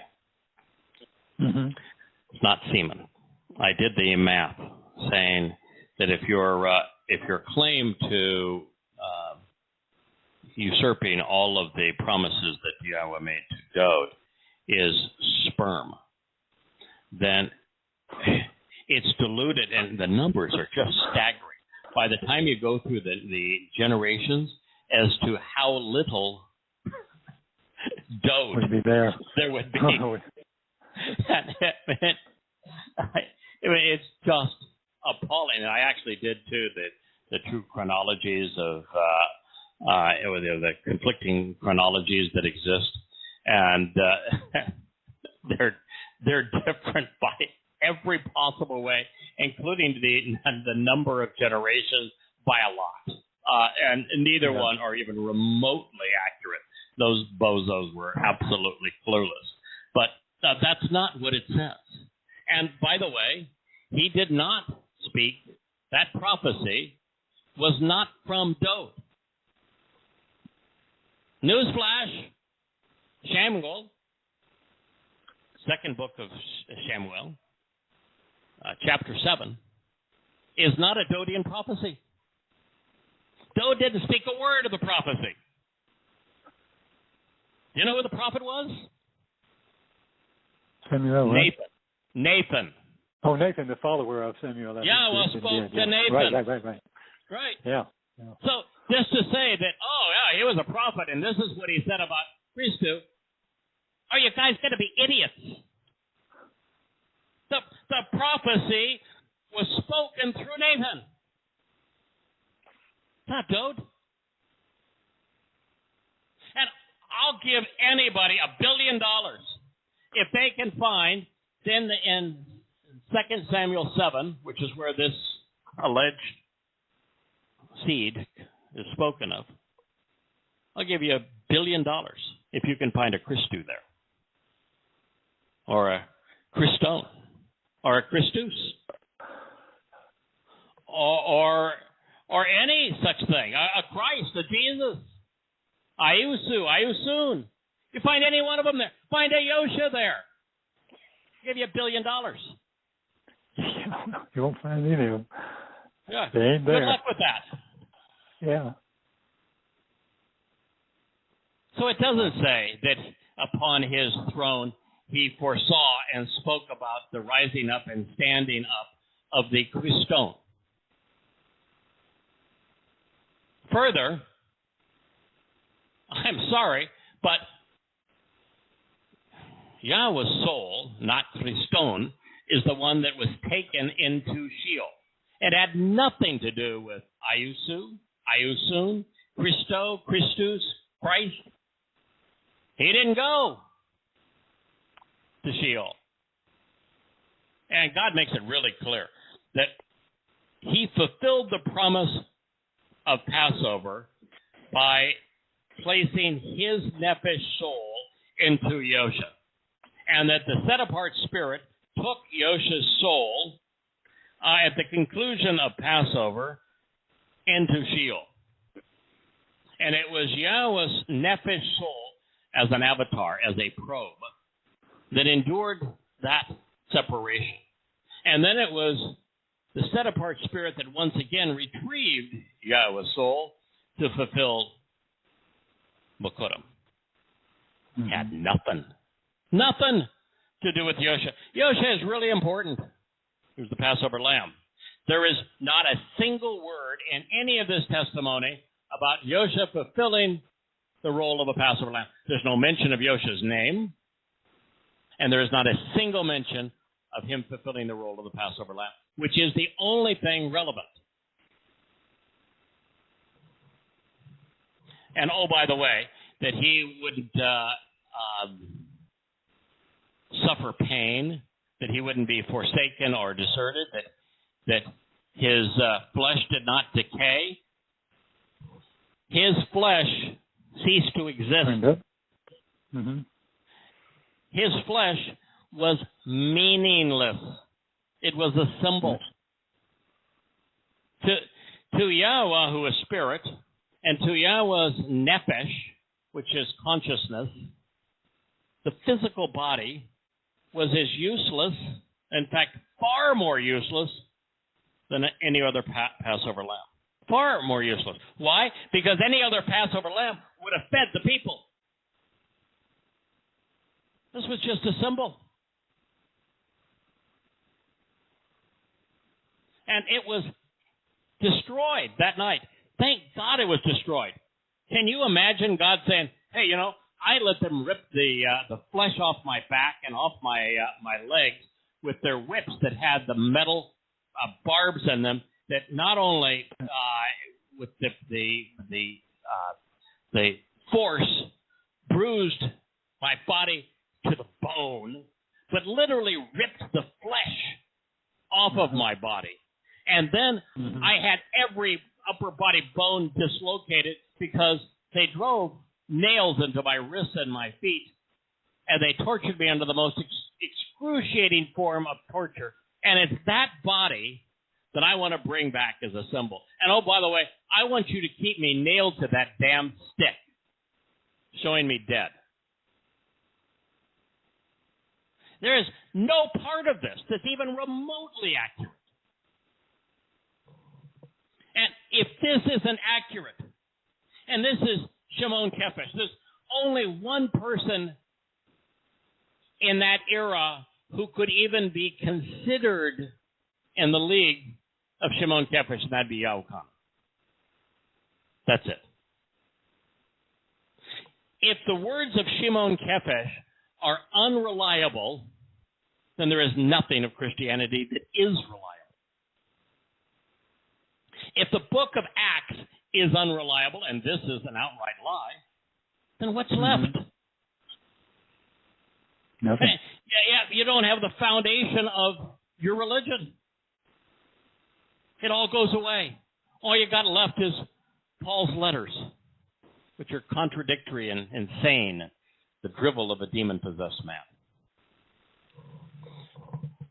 It's not semen. I did the math, saying that if your claim to usurping all of the promises that Yahweh made to Dod is sperm, then it's diluted, and the numbers are just staggering. By the time you go through the generations, as to how little Dod would be there would be. It's just appalling. And I actually did too the true chronologies of the conflicting chronologies that exist, and they're different by every possible way, including the number of generations by a lot. And neither one are even remotely accurate. Those bozos were absolutely clueless. But that's not what it says. And by the way, he did not speak. That prophecy was not from Dod. Newsflash, Samuel, second book of Samuel, chapter 7, is not a Dodian prophecy. Dod didn't speak a word of the prophecy. Do you know who the prophet was? Samuel, right? Nathan. Oh, Nathan, the follower of Samuel. Spoke to Nathan. Right. Yeah. So just to say that, he was a prophet, and this is what he said about Christu, are you guys going to be idiots? The prophecy was spoken through Nathan. Not Dode. And I'll give anybody $1 billion if they can find then in 2 Samuel 7, which is where this alleged seed is spoken of. I'll give you $1 billion if you can find a Christou there, or a Christone, or a Christus, or any such thing, a Christ, a Jesus, Ayusun. You find any one of them there. Find a Yosha there. I'll give you $1 billion. You won't find any of them. Yeah. They ain't there. Good luck with that. Yeah. So it doesn't say that upon his throne he foresaw and spoke about the rising up and standing up of the Christone. Further, I'm sorry, but Yahweh's soul, not Christone, is the one that was taken into Sheol. It had nothing to do with Ayusun, Christo, Christus, Christ. He didn't go to Sheol. And God makes it really clear that he fulfilled the promise of Passover by placing his nephesh soul into Yosha. And that the set-apart spirit took Yosha's soul at the conclusion of Passover into Sheol. And it was Yahweh's nephesh soul as an avatar, as a probe, that endured that separation. And then it was the set-apart spirit that once again retrieved Yahweh's soul to fulfill Bokurim. Mm-hmm. Had nothing to do with Yosha. Yosha is really important. He was the Passover lamb. There is not a single word in any of this testimony about Yosha fulfilling the role of a Passover lamb. There's no mention of Yosha's name, and there is not a single mention of him fulfilling the role of the Passover lamb, which is the only thing relevant. And oh, by the way, that he wouldn't suffer pain, that he wouldn't be forsaken or deserted, that his flesh did not decay. His flesh ceased to exist. Mm-hmm. His flesh was meaningless. It was a symbol. To Yahweh, who is spirit, and to Yahweh's nephesh, which is consciousness, the physical body was as useless, in fact, far more useless than any other Passover lamb. Far more useless. Why? Because any other Passover lamb would have fed the people. This was just a symbol. And it was destroyed that night. Thank God it was destroyed. Can you imagine God saying, hey, I let them rip the flesh off my back and off my legs with their whips that had the metal barbs in them that not only with the force bruised my body to the bone, but literally ripped the flesh off of my body. And then I had every upper body bone dislocated because they drove nails into my wrists and my feet, and they tortured me under the most excruciating form of torture. And it's that body that I want to bring back as a symbol. And oh, by the way, I want you to keep me nailed to that damn stick, showing me dead. There is no part of this that's even remotely accurate. And if this isn't accurate, and this is Shimon Kephesh, there's only one person in that era who could even be considered in the league of Shimon Kephesh, and that'd be Yahuwah. That's it. If the words of Shimon Kephesh are unreliable, then there is nothing of Christianity that is reliable. If the book of Acts is unreliable, and this is an outright lie, then what's left? Nothing. You don't have the foundation of your religion. It all goes away. All you got left is Paul's letters, which are contradictory and insane, the drivel of a demon-possessed man.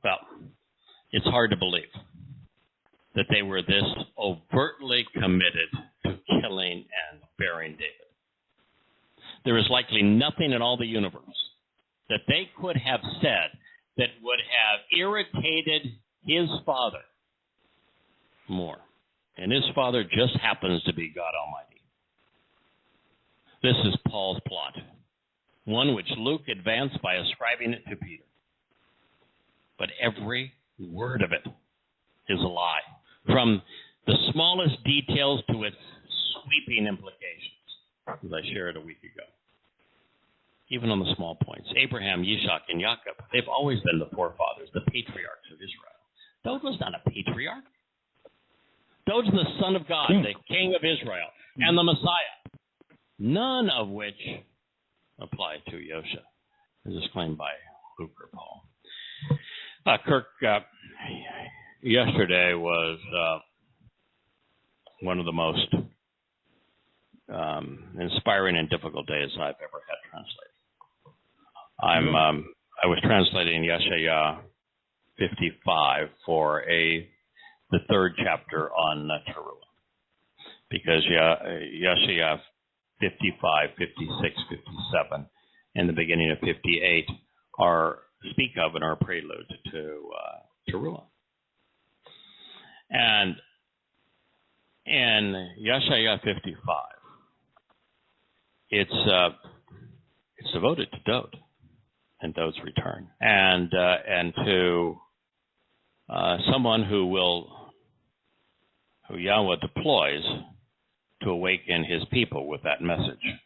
Well, it's hard to believe that they were this overtly committed to killing and burying David. There is likely nothing in all the universe that they could have said that would have irritated his father more. And his father just happens to be God Almighty. This is Paul's plot, one which Luke advanced by ascribing it to Peter. But every word of it is a lie, from the smallest details to its sweeping implications, as I shared a week ago. Even on the small points, Abraham, Yitzhak, and Jacob, they've always been the forefathers, the patriarchs of Israel. David was not a patriarch. David's the Son of God, the King of Israel, and the Messiah, none of which apply to Yosha, as is claimed by Luke or Paul. Kirk, yesterday was one of the most inspiring and difficult days I've ever had translated. I was translating Yeshaya 55 for the third chapter on Torah, because Yeshaya 55, 56, 57, and the beginning of 58 speak of and are a prelude to Torah. And in Yeshaya 55, it's devoted to Dod and Dod's return, and to someone who Yahweh deploys to awaken his people with that message.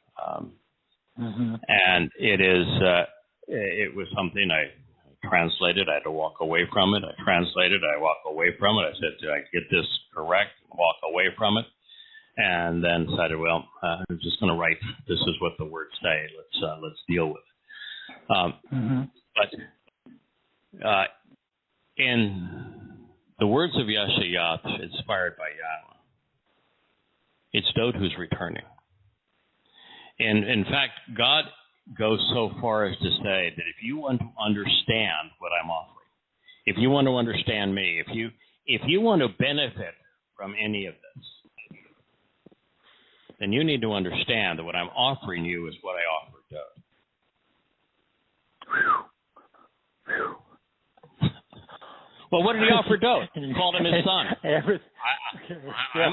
And it was something I translated. I had to walk away from it. I translated. I walked away from it. I said, did I get this correct? Walk away from it. And then decided, well, I'm just going to write, this is what the words say. Let's deal with it. But in the words of Yeshaya, inspired by Yahweh, it's Dod who's returning. And in fact, God goes so far as to say that if you want to understand what I'm offering, if you want to understand me, if you want to benefit from any of this, then you need to understand that what I'm offering you is what I offered Dod. Well, what did he offer Dod? He called him his son.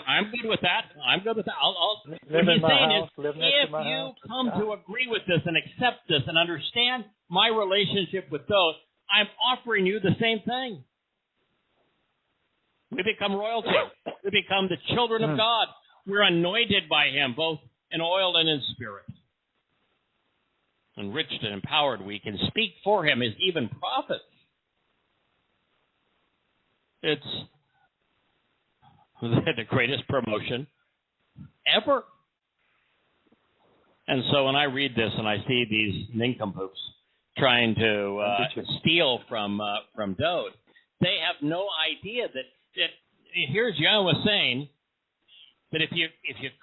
I'm good with that. I'm good with that. What he's saying is, if you come to agree with this and accept this and understand my relationship with Dod, I'm offering you the same thing. We become royalty. We become the children of God. We're anointed by him, both in oil and in spirit. Enriched and empowered, we can speak for him as even prophets. It's the greatest promotion ever. And so when I read this and I see these nincompoops trying to steal from Dod, they have no idea that here's Yahweh saying that if you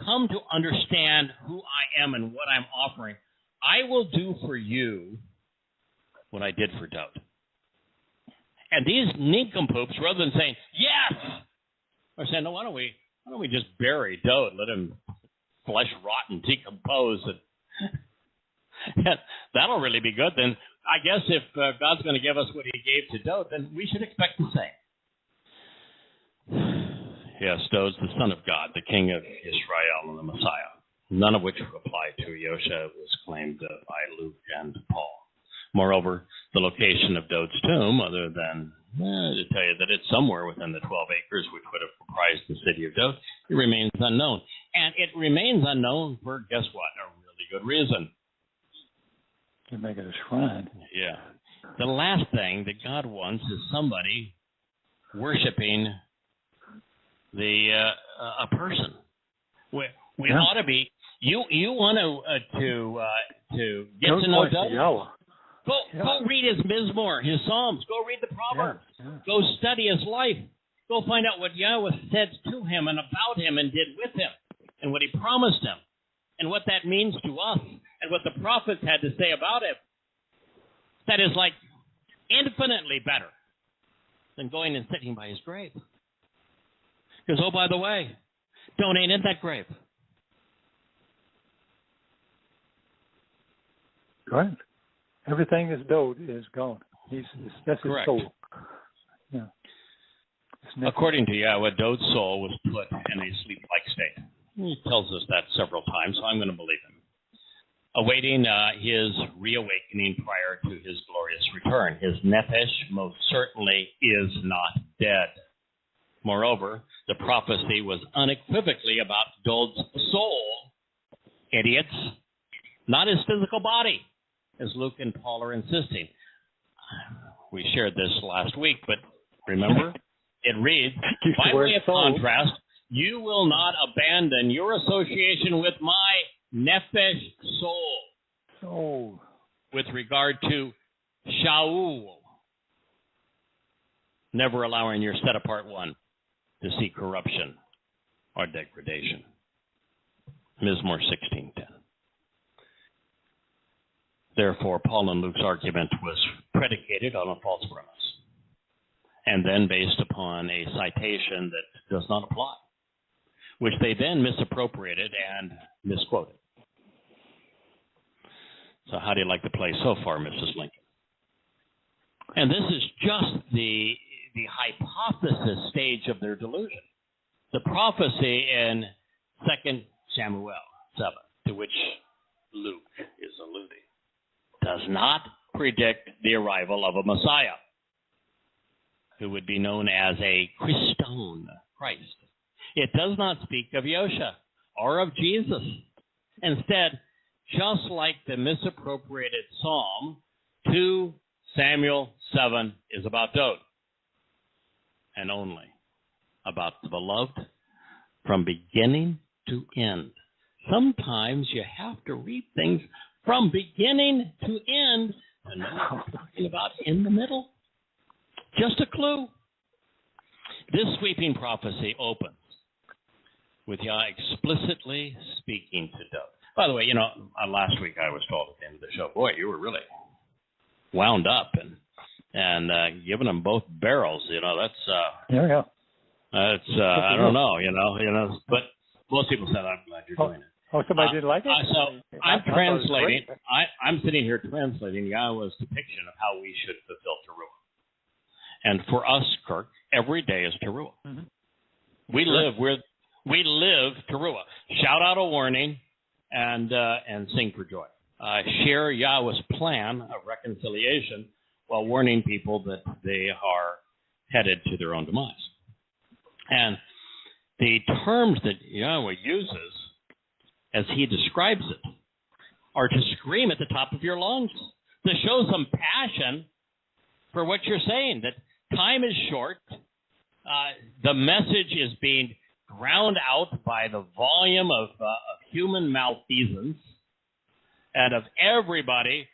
come to understand who I am and what I'm offering, I will do for you what I did for Dod. And these nincompoops, rather than saying yes, are saying, no, why don't we just bury Dod, let him flesh rot and decompose, and that'll really be good. Then I guess if God's going to give us what he gave to Dod, then we should expect the same. Yes, Dod's the Son of God, the King of Israel and the Messiah, none of which apply to Yosha was claimed by Luke and Paul. Moreover, the location of Dod's tomb, other than to tell you that it's somewhere within the 12 acres which would have comprised the city of Dod, it remains unknown. And it remains unknown for, guess what, a really good reason. To make it a shrine. Yeah. The last thing that God wants is somebody worshiping a person. We ought to be. You want to get to know Yahowah. Go read his Mizmor, his Psalms. Go read the Proverbs. Go study his life. Go find out what Yahweh said to him and about him and did with him and what he promised him and what that means to us and what the prophets had to say about him. That is like infinitely better than going and sitting by his grave. Because, oh, by the way, donate in that grave. Correct. Everything is dode is gone. That's his soul. Yeah. According to Yahweh, Dode's soul was put in a sleep-like state. He tells us that several times, so I'm going to believe him. Awaiting his reawakening prior to his glorious return. His nephesh most certainly is not dead. Moreover, the prophecy was unequivocally about Dode's soul. Idiots. Not his physical body, as Luke and Paul are insisting. We shared this last week, but remember? It reads, by way of contrast, you will not abandon your association with my nephesh soul with regard to Shaul, never allowing your set-apart one to see corruption or degradation. Mizmor 16:10. Therefore, Paul and Luke's argument was predicated on a false premise, and then based upon a citation that does not apply, which they then misappropriated and misquoted. So how do you like the play so far, Mrs. Lincoln? And this is just the hypothesis stage of their delusion. The prophecy in 2 Samuel 7, to which Luke is alluding, does not predict the arrival of a Messiah who would be known as a Christone, Christ. It does not speak of Yosha or of Jesus. Instead, just like the misappropriated Psalm, 2 Samuel 7 is about Dode, and only about the beloved from beginning to end. Sometimes you have to read things from beginning to end to know what we're talking about in the middle. Just a clue. This sweeping prophecy opens with Yah explicitly speaking to Dode. By the way, last week I was told at the end of the show, boy, you were really wound up and giving them both barrels. That's that's I don't know, but most people said I'm glad you're doing it. Oh, somebody didn't like it? So I'm translating. I'm sitting here translating Yahweh's depiction of how we should fulfill Teruah. And for us, Kirk, every day is Teruah. Mm-hmm. We live Teruah. Shout out a warning and sing for joy. Share Yahweh's plan of reconciliation while warning people that they are headed to their own demise. And the terms that Yahweh uses as he describes it are to scream at the top of your lungs, to show some passion for what you're saying, that time is short. The message is being drowned out by the volume of human malfeasance and of everybody,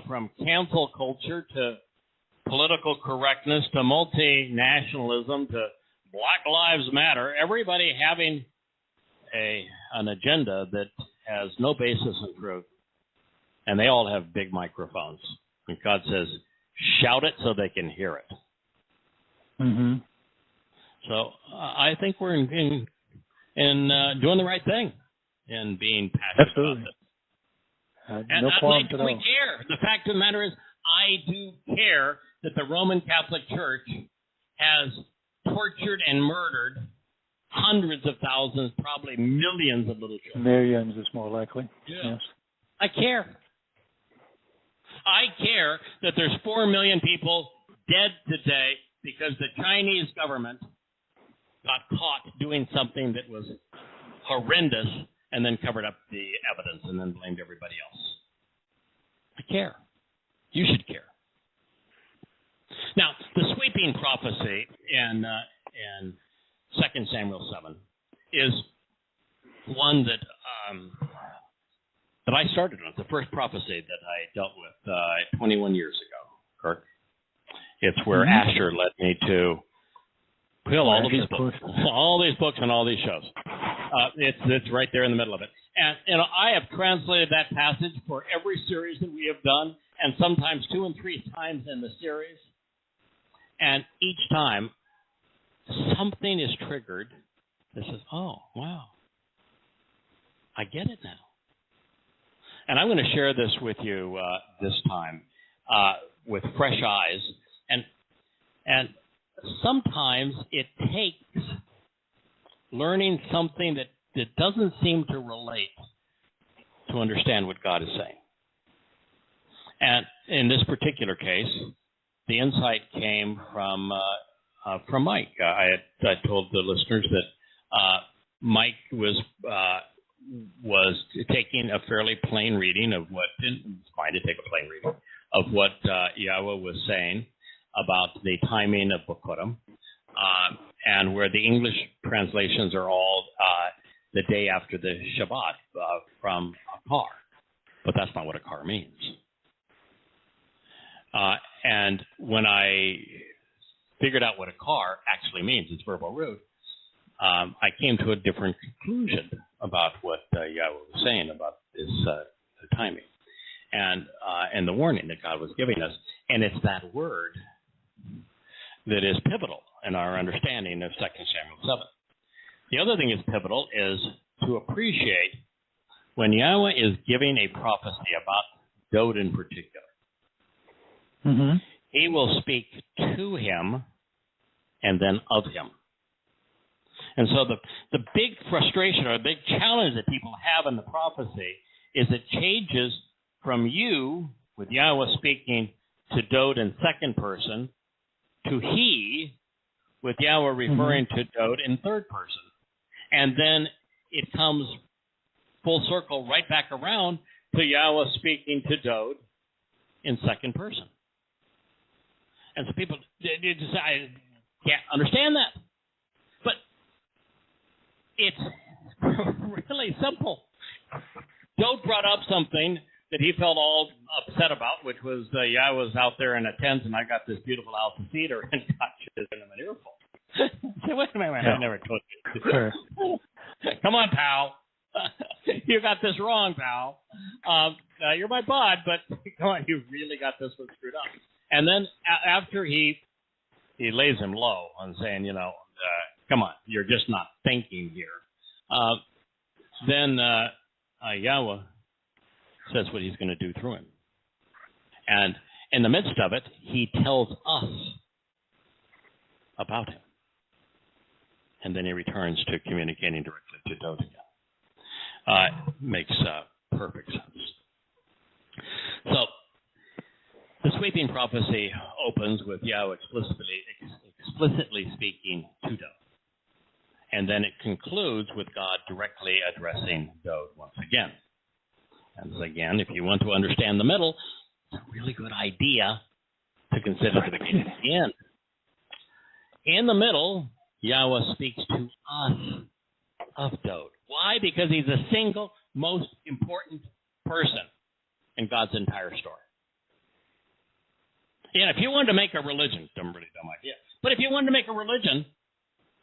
from cancel culture to political correctness to multinationalism to Black Lives Matter, everybody having an agenda that has no basis in truth. And they all have big microphones. And God says, shout it so they can hear it. Mm-hmm. So I think we're in doing the right thing and being passionate about it. And no qualms at all. We care. The fact of the matter is, I do care that the Roman Catholic Church has tortured and murdered hundreds of thousands, probably millions of little children. Millions is more likely. Yeah. Yes. I care. I care that there's 4 million people dead today because the Chinese government got caught doing something that was horrendous and then covered up the evidence and then blamed everybody else. I care. You should care. Now, the sweeping prophecy in 2 Samuel 7 is one that I started on. It's the first prophecy that I dealt with 21 years ago, Kirk. It's where Asher led me to fill all these books and all these shows. It's right there in the middle of it. And I have translated that passage for every series that we have done, and sometimes 2 and 3 times in the series. And each time, something is triggered that says, oh, wow, I get it now. And I'm going to share this with you this time with fresh eyes. And sometimes it takes learning something that doesn't seem to relate to understand what God is saying. And in this particular case, the insight came from Mike. I told the listeners that Mike was taking a fairly plain reading of what, and it's fine to take a plain reading, of what Yahweh was saying about the timing of Bikurim, and where the English translations are all the day after the Shabbat from a car. But that's not what a car means. And when I figured out what a car actually means, it's verbal root, I came to a different conclusion about what Yahweh was saying about this the timing and the warning that God was giving us. And it's that word that is pivotal in our understanding of 2 Samuel 7. The other thing that's pivotal is to appreciate when Yahweh is giving a prophecy about Dod in particular. He will speak to him and then of him. And so the big frustration or the big challenge that people have in the prophecy is it changes from you, with Yahweh speaking to Dod in second person, to he, with Yahweh referring to Dod in third person. And then it comes full circle right back around to Yahweh speaking to Dod in second person. And so people just say, I can't understand that. But it's really simple. Dod brought up something that he felt all upset about, which was Yahweh's out there in a tent, and I got this beautiful house of cedar, and God should have been an earful. Say, wait a minute, I never told you. Sure. Come on, pal. You got this wrong, pal. You're my bud, but come on, you really got this one screwed up. And then after he lays him low on saying, come on, you're just not thinking here. Then Yahweh says what he's going to do through him. And in the midst of it, he tells us about him. And then he returns to communicating directly to Dod again. Makes perfect sense. So, the sweeping prophecy opens with Yahweh explicitly speaking to Dod. And then it concludes with God directly addressing Dod once again. And again, if you want to understand the middle, it's a really good idea to consider the beginning and the end. In the middle, Yahweh speaks to us of Dod. Why? Because he's the single most important person in God's entire story. And if you wanted to make a religion, really dumb idea, but if you wanted to make a religion,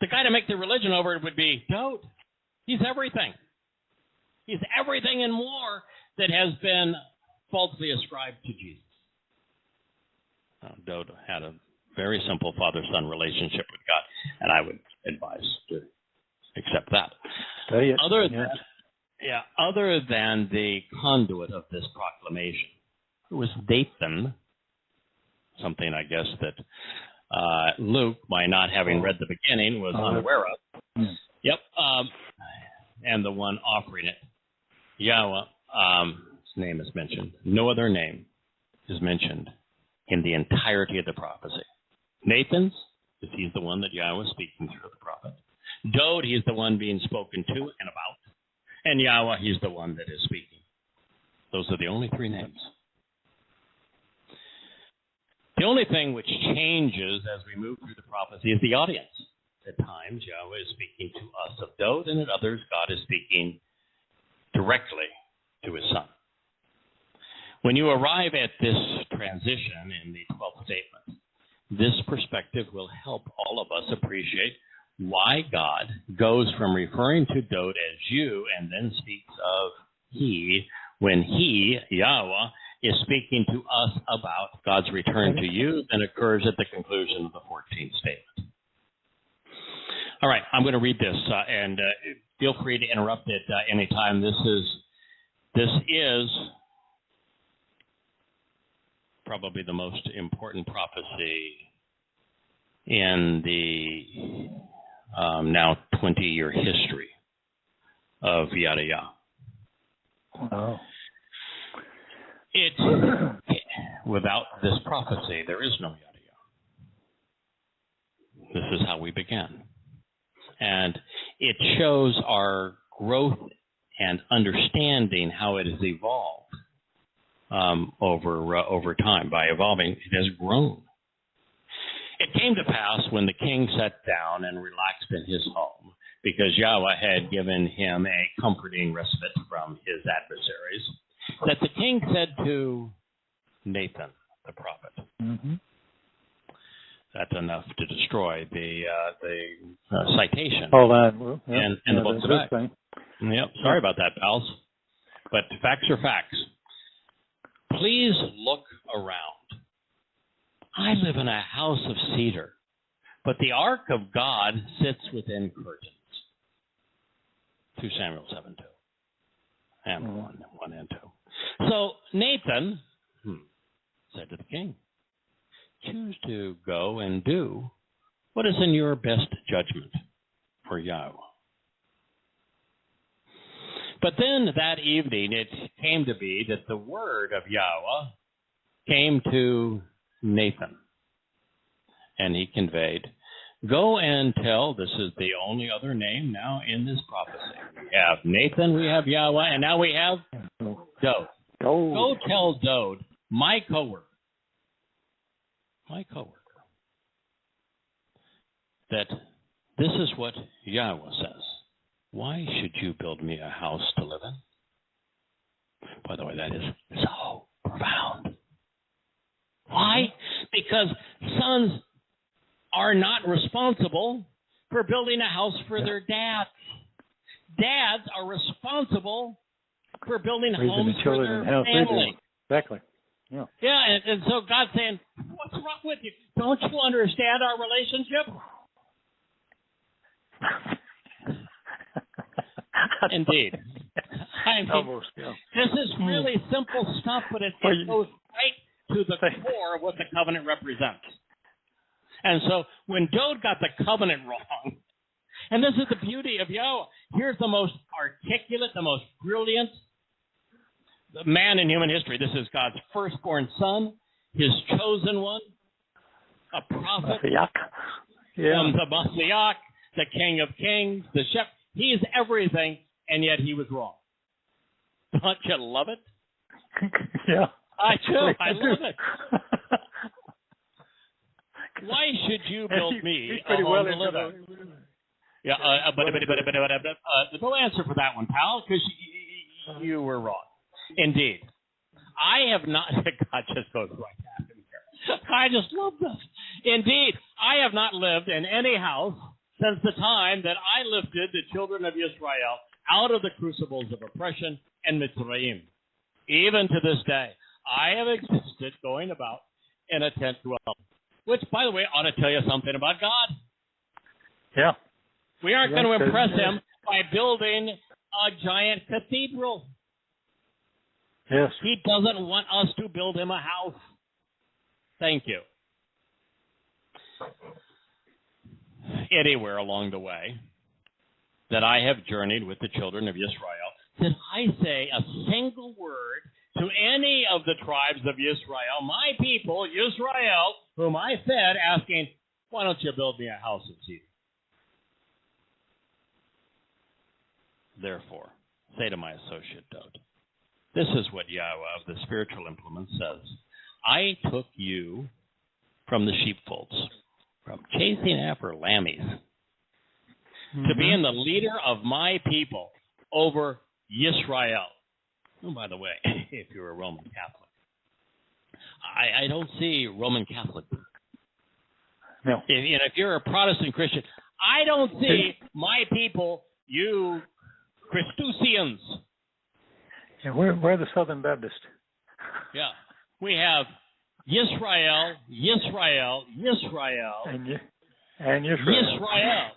the guy to make the religion over it would be Dod. He's everything. He's everything and more that has been falsely ascribed to Jesus. Dod had a very simple father-son relationship with God, and I would advise to accept that. Other than the conduit of this proclamation, it was Dathan, something I guess that Luke, by not having read the beginning, was unaware of. Yep. And the one offering it. Yahweh, his name is mentioned. No other name is mentioned in the entirety of the prophecy. Nathan's, because he's the one that Yahweh is speaking through the prophet. Dod, he's the one being spoken to and about. And Yahweh, he's the one that is speaking. Those are the only three names. The only thing which changes as we move through the prophecy is the audience. At times, Yahweh is speaking to us of Dode, and at others, God is speaking directly to his son. When you arrive at this transition in the 12th statement, this perspective will help all of us appreciate why God goes from referring to Dode as you and then speaks of he when he, Yahweh, is speaking to us about God's return to you and occurs at the conclusion of the 14th statement. All right, I'm going to read this, and feel free to interrupt at any time. This is probably the most important prophecy in the now 20-year history of Yada Yahweh. Wow. Without this prophecy, there is no Yada Yahweh. This is how we began. And it shows our growth and understanding how it has evolved over time. By evolving, it has grown. It came to pass when the king sat down and relaxed in his home, because Yahweh had given him a comforting respite from his adversaries, that the king said to Nathan, the prophet. Mm-hmm. That's enough to destroy the citation. Hold on. Well, yeah, in the book of Acts. Yep. Sorry about that, pals. But facts are facts. Please look around. I live in a house of cedar, but the ark of God sits within curtains. 2 Samuel 7:2 and 1 and 2. So Nathan said to the king, choose to go and do what is in your best judgment for Yahweh. But then that evening it came to be that the word of Yahweh came to Nathan, and he conveyed, go and tell, this is the only other name now in this prophecy. We have Nathan, we have Yahweh, and now we have Dode. Go tell Dode, my coworker, that this is what Yahweh says. Why should you build me a house to live in? By the way, that is so profound. Why? Because sons are not responsible for building a house for their dads. Dads are responsible for building homes for their family. Exactly. Yeah. Yeah, and so God's saying, what's wrong with you? Don't you understand our relationship? Indeed. I mean, almost, yeah. This is really simple stuff, but it goes right to the core of what the covenant represents. And so when Dode got the covenant wrong, and this is the beauty of Yahweh, here's the most articulate, the most brilliant man in human history. This is God's firstborn son, his chosen one, a prophet, the Messiah, the King of Kings, the Shepherd. He's everything, and yet he was wrong. Don't you love it? Yeah. I do. I love it. Why should you build me a home to live in? Yeah, but no answer for that one, pal, because you were wrong. Indeed. I have not, God just goes right at him here. I just love this. Indeed, I have not lived in any house since the time that I lifted the children of Israel out of the crucibles of oppression and Mitzrayim. Even to this day, I have existed going about in a tent dwelling, which, by the way, ought to tell you something about God. Yeah. We aren't going to impress him by building a giant cathedral. Yes. He doesn't want us to build him a house. Thank you. Anywhere along the way that I have journeyed with the children of Israel, did I say a single word to any of the tribes of Israel, my people, Israel, whom I fed, asking, why don't you build me a house of cedar? Therefore, say to my associate Dode, this is what Yahweh of the spiritual implement says. I took you from the sheepfolds, from chasing after lammies, to be in the leader of my people over Yisrael. Oh, by the way, if you're a Roman Catholic, I don't see Roman Catholic. No. If you're a Protestant Christian, I don't see my people, you Christusians. Yeah, we're the Southern Baptist. Yeah. We have Yisrael, and Yisrael.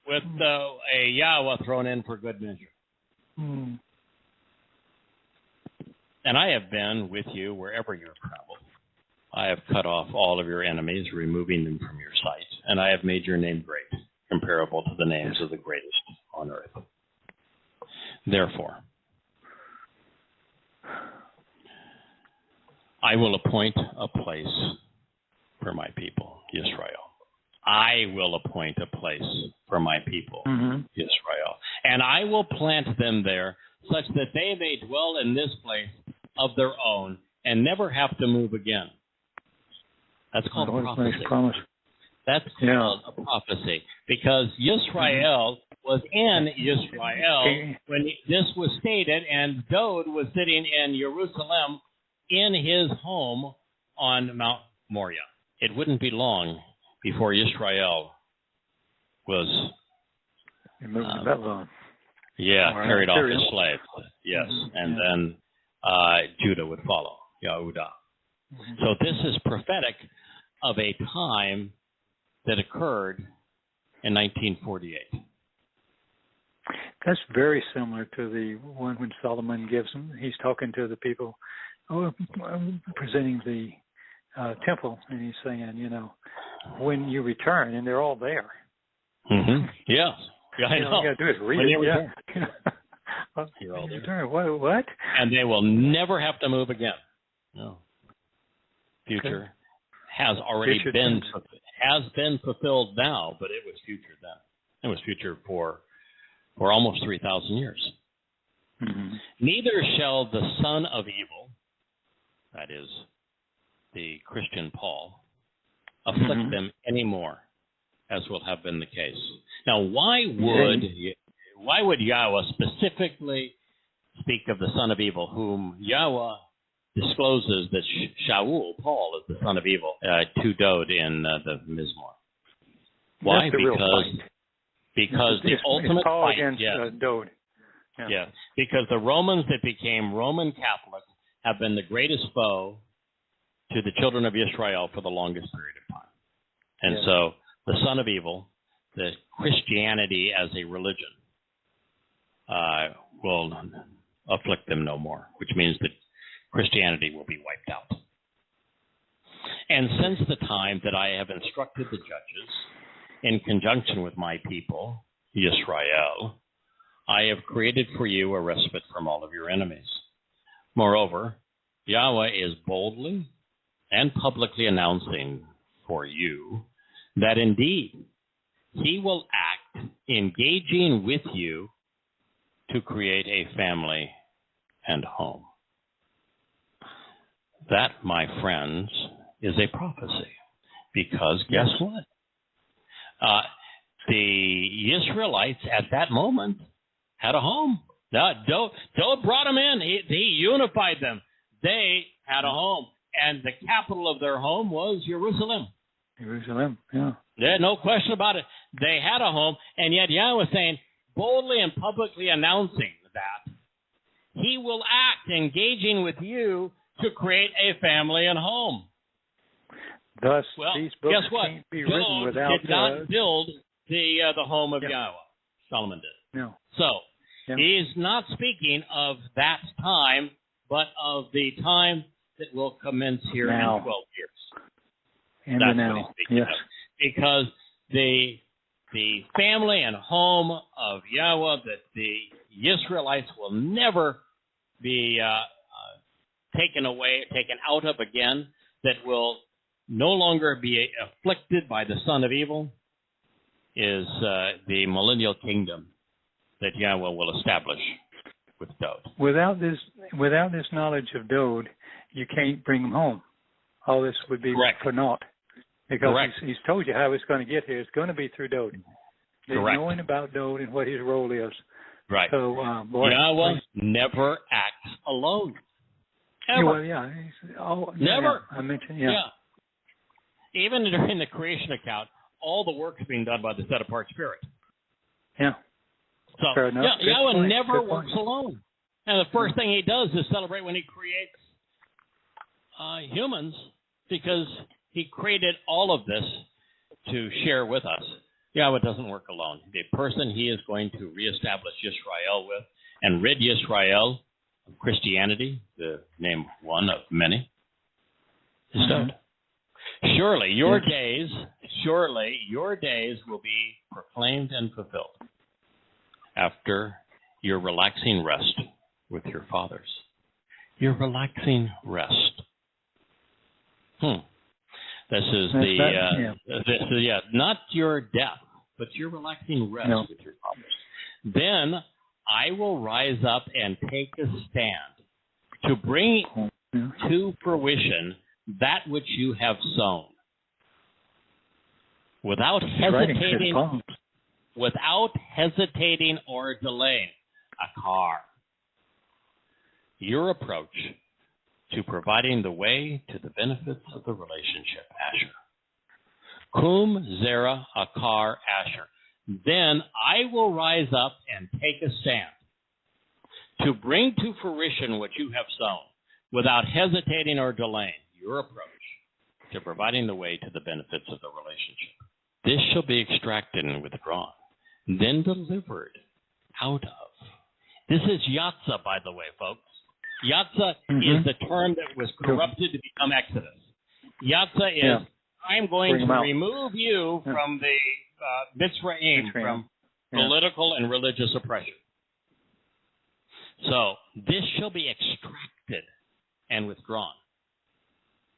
With a Yahweh thrown in for good measure. Mm. And I have been with you wherever you have traveled. I have cut off all of your enemies, removing them from your sight, and I have made your name great, comparable to the names of the greatest on earth. Therefore, I will appoint a place for my people, Israel. I will appoint a place for my people, Israel. And I will plant them there such that they may dwell in this place of their own and never have to move again. That's called a prophecy. That's called a prophecy. Because Yisrael was in Israel when this was stated, and Dod was sitting in Jerusalem in his home on Mount Moriah. It wouldn't be long before Israel was moved to Babylon. Carried off as slaves. Yes, and then Judah would follow, Yehudah. So this is prophetic of a time that occurred in 1948. That's very similar to the one when Solomon gives them. He's talking to the people, presenting the temple, and he's saying, when you return, and they're all there. Mm-hmm. Yes. Yeah, I know. All you got to do is read it. You're all there. Return. What? And they will never have to move again. No. Future has already been fulfilled now, but it was future then. It was future for almost 3,000 years. Mm-hmm. Neither shall the son of evil, that is the Christian Paul, afflict them anymore, as will have been the case. Now, why would Yahweh specifically speak of the son of evil, whom Yahweh discloses that Shaul, Paul, is the son of evil, to Dod in the Mizmor? Why? Because the ultimate fight against Dod. Yeah, because the Romans that became Roman Catholics have been the greatest foe to the children of Israel for the longest period of time. And so the son of evil, the Christianity as a religion, will afflict them no more, which means that Christianity will be wiped out. And since the time that I have instructed the judges, in conjunction with my people, Israel, I have created for you a respite from all of your enemies. Moreover, Yahweh is boldly and publicly announcing for you that indeed he will act engaging with you to create a family and home. That, my friends, is a prophecy. Because guess what? The Israelites at that moment had a home. Dod brought them in. He unified them. They had a home. And the capital of their home was Jerusalem. Jerusalem, yeah. There's no question about it. They had a home. And yet Yahweh was saying, boldly and publicly announcing that he will act engaging with you to create a family and home. Thus, these books guess what? can't be written without... did not build the home of Yahweh. Solomon did. No. So, he's not speaking of that time, but of the time that will commence here in 12 years. And that's now. What he's speaking of. Because the family and home of Yahweh, that the Israelites will never be taken out of again, that will no longer be afflicted by the son of evil, is the millennial kingdom that Yahweh will establish with Dod. Without this knowledge of Dod, you can't bring them home. All this would be for naught. Because he's told you how it's going to get here. It's going to be through Dod. Correct. Knowing about Dode and what his role is. Right. So, boy, Yahweh never acts alone. Ever. Well, yeah. Never. Yeah, I mentioned, Even during the creation account, all the work is being done by the set-apart Spirit. Yeah. So fair enough. Yahweh never works alone. And the first thing he does is celebrate when he creates humans, because he created all of this to share with us. Yahweh doesn't work alone. The person he is going to reestablish Yisrael with and rid Yisrael of Christianity, the name one of many, is Dode. Surely your days will be proclaimed and fulfilled after your relaxing rest with your fathers. Your relaxing rest. This is not your death, but your relaxing rest with your fathers. Then I will rise up and take a stand to bring to fruition that which you have sown, without hesitating or delaying. A car. Your approach to providing the way to the benefits of the relationship, Asher. Kum zera akar Asher. Then I will rise up and take a stand to bring to fruition what you have sown, without hesitating or delaying. Your approach to providing the way to the benefits of the relationship. This shall be extracted and withdrawn, then delivered out of. This is Yatzah, by the way, folks. Yatzah is the term that was corrupted to become Exodus. Yatzah is, I'm going to remove you from the Mitzrayim, from political and religious oppression. So this shall be extracted and withdrawn,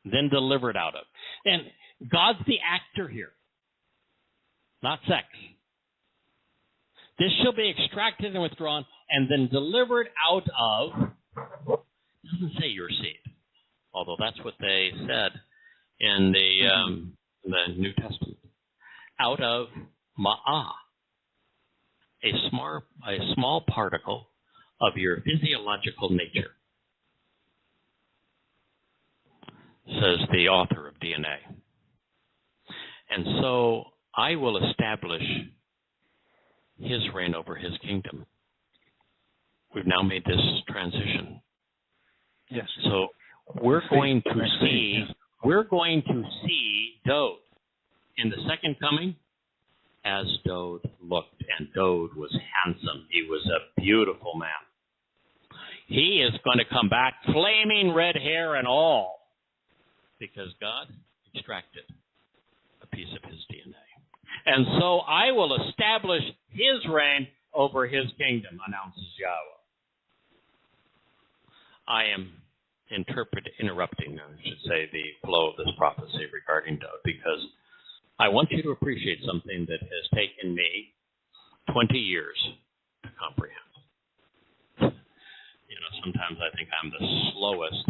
then delivered out of. And God's the actor here, not sex. This shall be extracted and withdrawn, and then delivered out of. It doesn't say your seed, although that's what they said in the New Testament. Out of ma'ah, a small particle of your physiological nature, says the author of DNA. And so I will establish his reign over his kingdom. We've now made this transition. Yes. So we're going to see Dode in the second coming as Dode looked, and Dode was handsome. He was a beautiful man. He is going to come back, flaming red hair and all, because God extracted a piece of his DNA. And so I will establish his reign over his kingdom, announces Yahweh. I am interrupting, I should say, the flow of this prophecy regarding Dode, because I want you to appreciate something that has taken me 20 years to comprehend. Sometimes I think I'm the slowest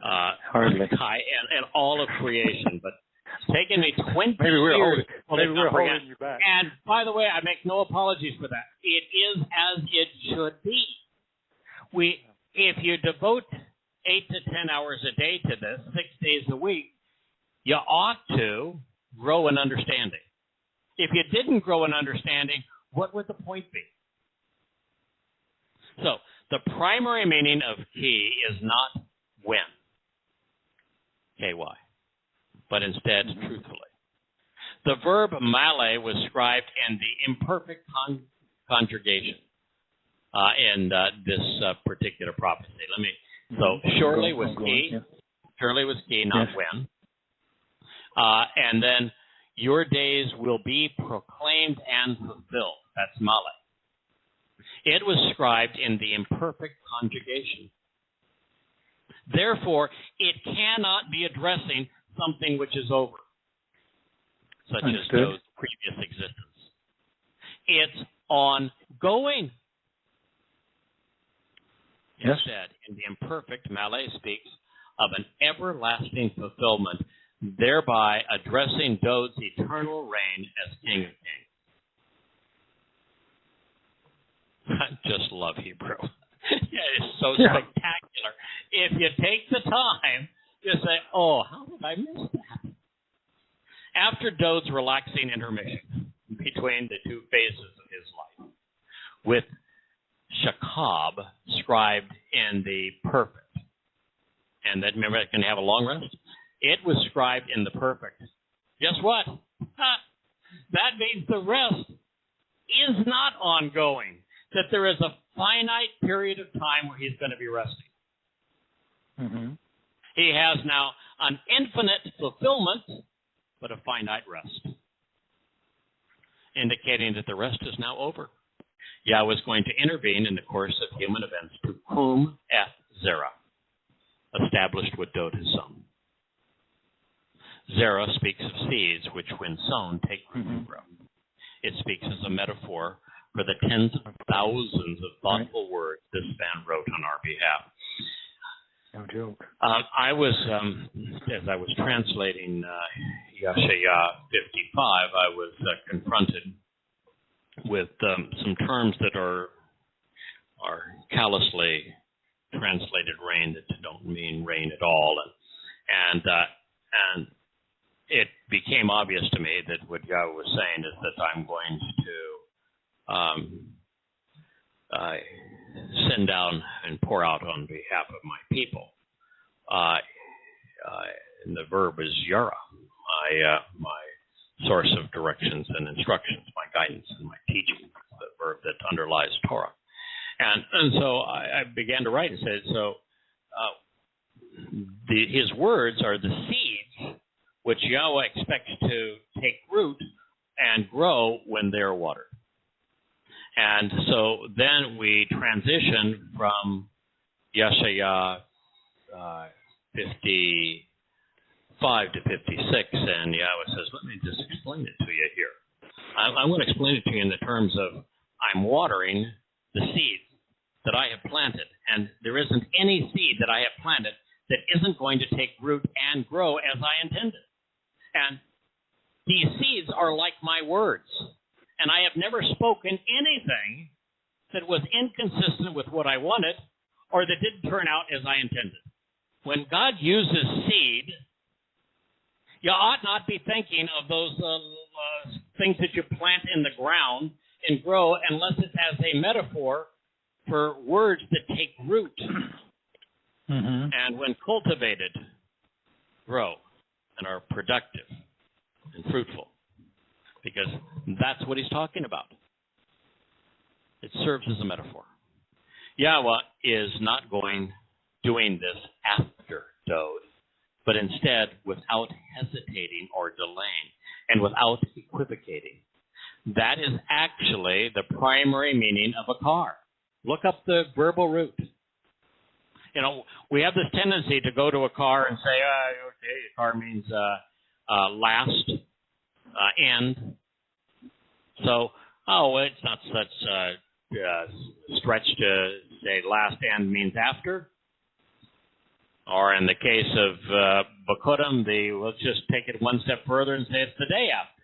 guy in all of creation, but it's taken me 20 years. Maybe we're holding you back. And by the way, I make no apologies for that. It is as it should be. If you devote 8 to 10 hours a day to this, 6 days a week, you ought to grow in understanding. If you didn't grow in understanding, what would the point be? So, the primary meaning of key is not when, K-Y, but instead truthfully. The verb male was described in the imperfect conjugation in this particular prophecy. So surely was key. Surely was key, not when. And then your days will be proclaimed and fulfilled. That's male. It was scribed in the imperfect conjugation. Therefore, it cannot be addressing something which is over, such as those previous existence. It's ongoing. Yes. Instead, in the imperfect, Malay speaks of an everlasting fulfillment, thereby addressing Dode's eternal reign as King of Kings. I just love Hebrew. It's so spectacular. If you take the time, you say, oh, how did I miss that? After Dode's relaxing intermission between the two phases of his life, with Shakab scribed in the perfect, and that, remember, it can have a long rest? It was scribed in the perfect. Guess what? That means the rest is not ongoing, that there is a finite period of time where he's going to be resting. Mm-hmm. He has now an infinite fulfillment, but a finite rest, indicating that the rest is now over. Yahweh is going to intervene in the course of human events to whom Zerah, established with Dode his son. Zerah speaks of seeds which, when sown, take root and grow. It speaks as a metaphor for the tens of thousands of thoughtful words this man wrote on our behalf. No joke. I was, as I was translating Yahowah 55, I was confronted with some terms that are callously translated rain that don't mean rain at all, and it became obvious to me that what Yahweh was saying is that I'm going to send down and pour out on behalf of my people. And the verb is yara, my source of directions and instructions, my guidance and my teaching, the verb that underlies Torah. And so I began to write and said, so his words are the seeds which Yahweh expects to take root and grow when they're watered. And so then we transition from Yahowah 55 to 56, and Yahweh says, let me just explain it to you here. I want to explain it to you in the terms of I'm watering the seeds that I have planted, and there isn't any seed that I have planted that isn't going to take root and grow as I intended. And these seeds are like my words. And I have never spoken anything that was inconsistent with what I wanted or that didn't turn out as I intended. When God uses seed, you ought not be thinking of those things that you plant in the ground and grow unless it's as a metaphor for words that take root. Mm-hmm. And when cultivated, grow and are productive and fruitful. Because that's what he's talking about. It serves as a metaphor. Yahweh is not doing this after Dode, but instead without hesitating or delaying and without equivocating. That is actually the primary meaning of a car. Look up the verbal root. You know, we have this tendency to go to a car and say, okay, a car means last, end. So, it's not such stretch to say last end means after. Or in the case of Bakudim, let's just take it one step further and say it's the day after.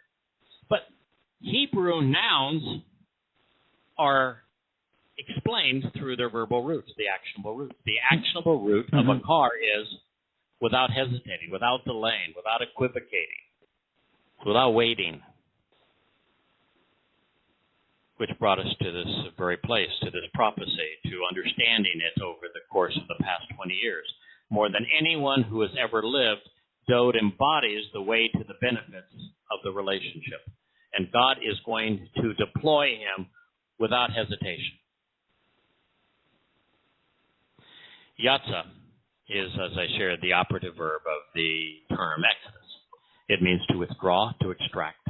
But Hebrew nouns are explained through their verbal roots, the actionable roots. The actionable root of a car is without hesitating, without delaying, without equivocating, without waiting. Which brought us to this very place, to this prophecy, to understanding it over the course of the past 20 years. More than anyone who has ever lived, Dode embodies the way to the benefits of the relationship. And God is going to deploy him without hesitation. Yatsa is, as I shared, the operative verb of the term Exodus. It means to withdraw, to extract,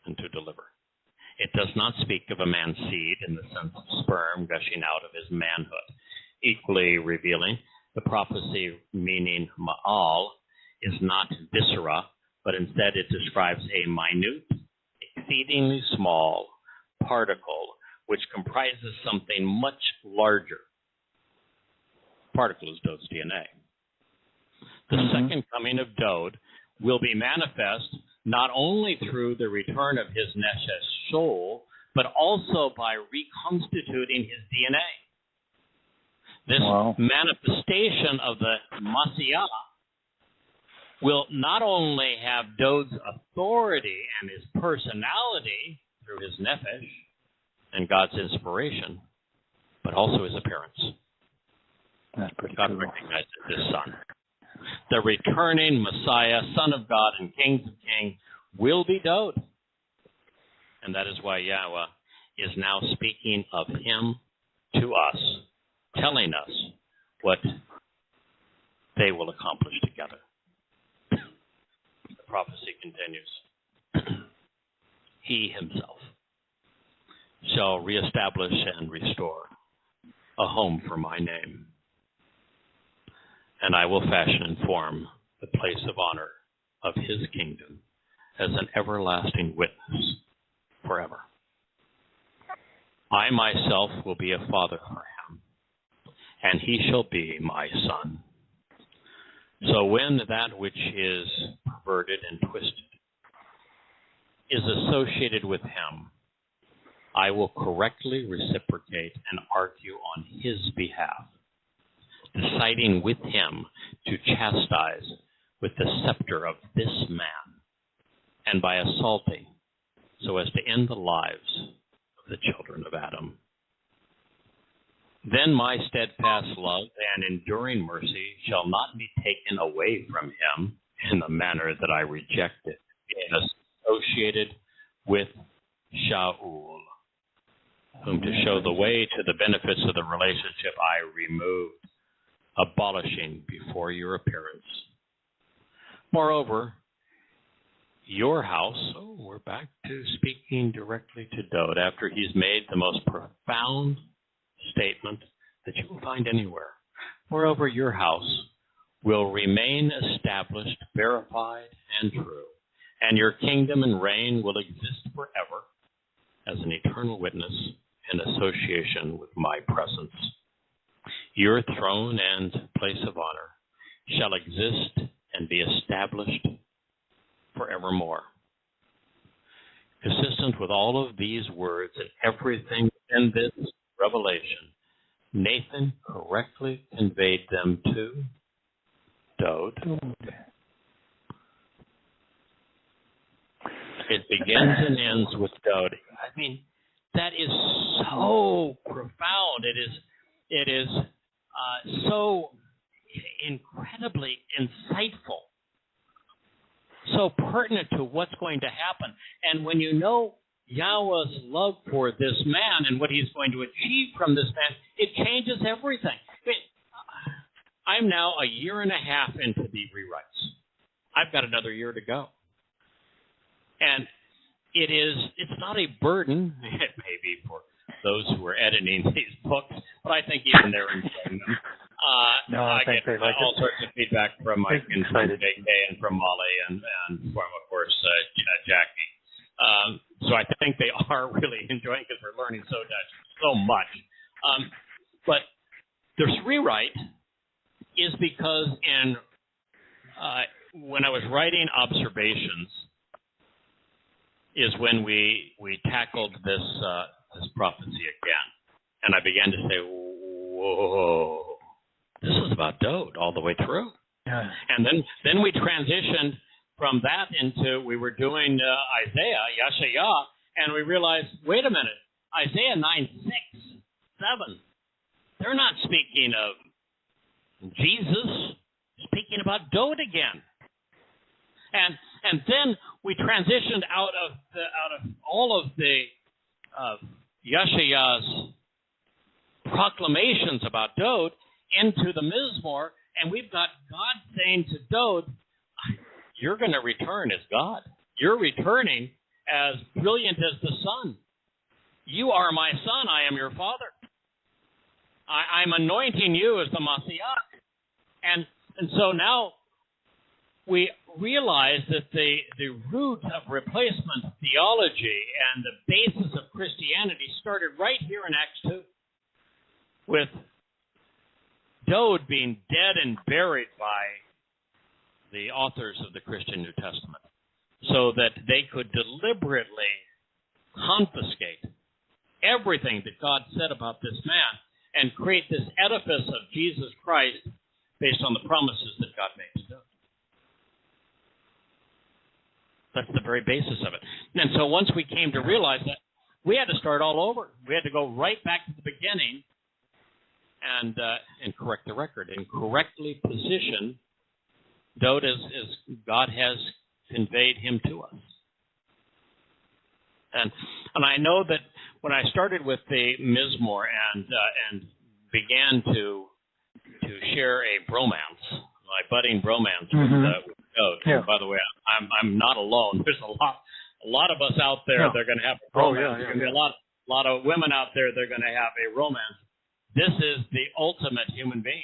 and to deliver. It does not speak of a man's seed in the sense of sperm gushing out of his manhood. Equally revealing, the prophecy meaning ma'al is not viscera, but instead it describes a minute, exceedingly small particle which comprises something much larger. Particle is Dode's DNA. The second coming of Dode will be manifest not only through the return of his Neshes soul, but also by reconstituting his DNA. This manifestation of the Messiah will not only have David's authority and his personality through his nephesh and God's inspiration, but also his appearance. That's pretty God cool. recognizes his son. The returning Messiah, Son of God and King of Kings, will be David. And that is why Yahweh is now speaking of him to us, telling us what they will accomplish together. The prophecy continues. He himself shall reestablish and restore a home for my name, and I will fashion and form the place of honor of his kingdom as an everlasting witness forever. I myself will be a father for him, and he shall be my son. So when that which is perverted and twisted is associated with him, I will correctly reciprocate and argue on his behalf, deciding with him to chastise with the scepter of this man, and by assaulting, so as to end the lives of the children of Adam. Then my steadfast love and enduring mercy shall not be taken away from him in the manner that I rejected, being associated with Shaul, whom to show the way to the benefits of the relationship I removed, abolishing before your appearance. Moreover, your house, we're back to speaking directly to David after he's made the most profound statement that you will find anywhere. Moreover, your house will remain established, verified, and true, and your kingdom and reign will exist forever as an eternal witness in association with my presence. Your throne and place of honor shall exist and be established forevermore. Consistent with all of these words and everything in this revelation, Nathan correctly conveyed them to David. It begins and ends with David. I mean, that is so profound. It is so incredibly insightful, so pertinent to what's going to happen. And when you know Yahweh's love for this man and what he's going to achieve from this man, it changes everything. I'm now a year and a half into the rewrites. I've got another year to go. And it's not a burden. It may be for those who are editing these books, but I think even they're enjoying them. I get all sorts of feedback from Mike and from JK and from Molly and from, of course, Jackie. So I think they are really enjoying it because we're learning so much. But this rewrite is because when I was writing observations is when we tackled this prophecy again. And I began to say, whoa, this is about David all the way through. Yeah. And then we transitioned from that into, we were doing Isaiah, Yahshua, and we realized, wait a minute, Isaiah 9, 6, 7, they're not speaking of Jesus, speaking about David again. And then we transitioned out of all of the Yahshua's proclamations about David into the Mizmor, and we've got God saying to David, you're going to return as God. You're returning as brilliant as the sun. You are my son. I am your father. I'm anointing you as the Messiah. And so now we realize that the root of replacement theology and the basis of Christianity started right here in Acts 2 with David being dead and buried by the authors of the Christian New Testament so that they could deliberately confiscate everything that God said about this man and create this edifice of Jesus Christ based on the promises that God made to David. That's the very basis of it. And so once we came to realize that, we had to start all over. We had to go right back to the beginning and correct the record and correctly position David as God has conveyed him to us. And I know that when I started with the Mizmor and began to share a bromance, my budding bromance with David. Yeah. By the way, I'm not alone. There's a lot of us out there. They're going to have a bromance. There's going to be a lot of women out there. They're going to have a romance. This is the ultimate human being.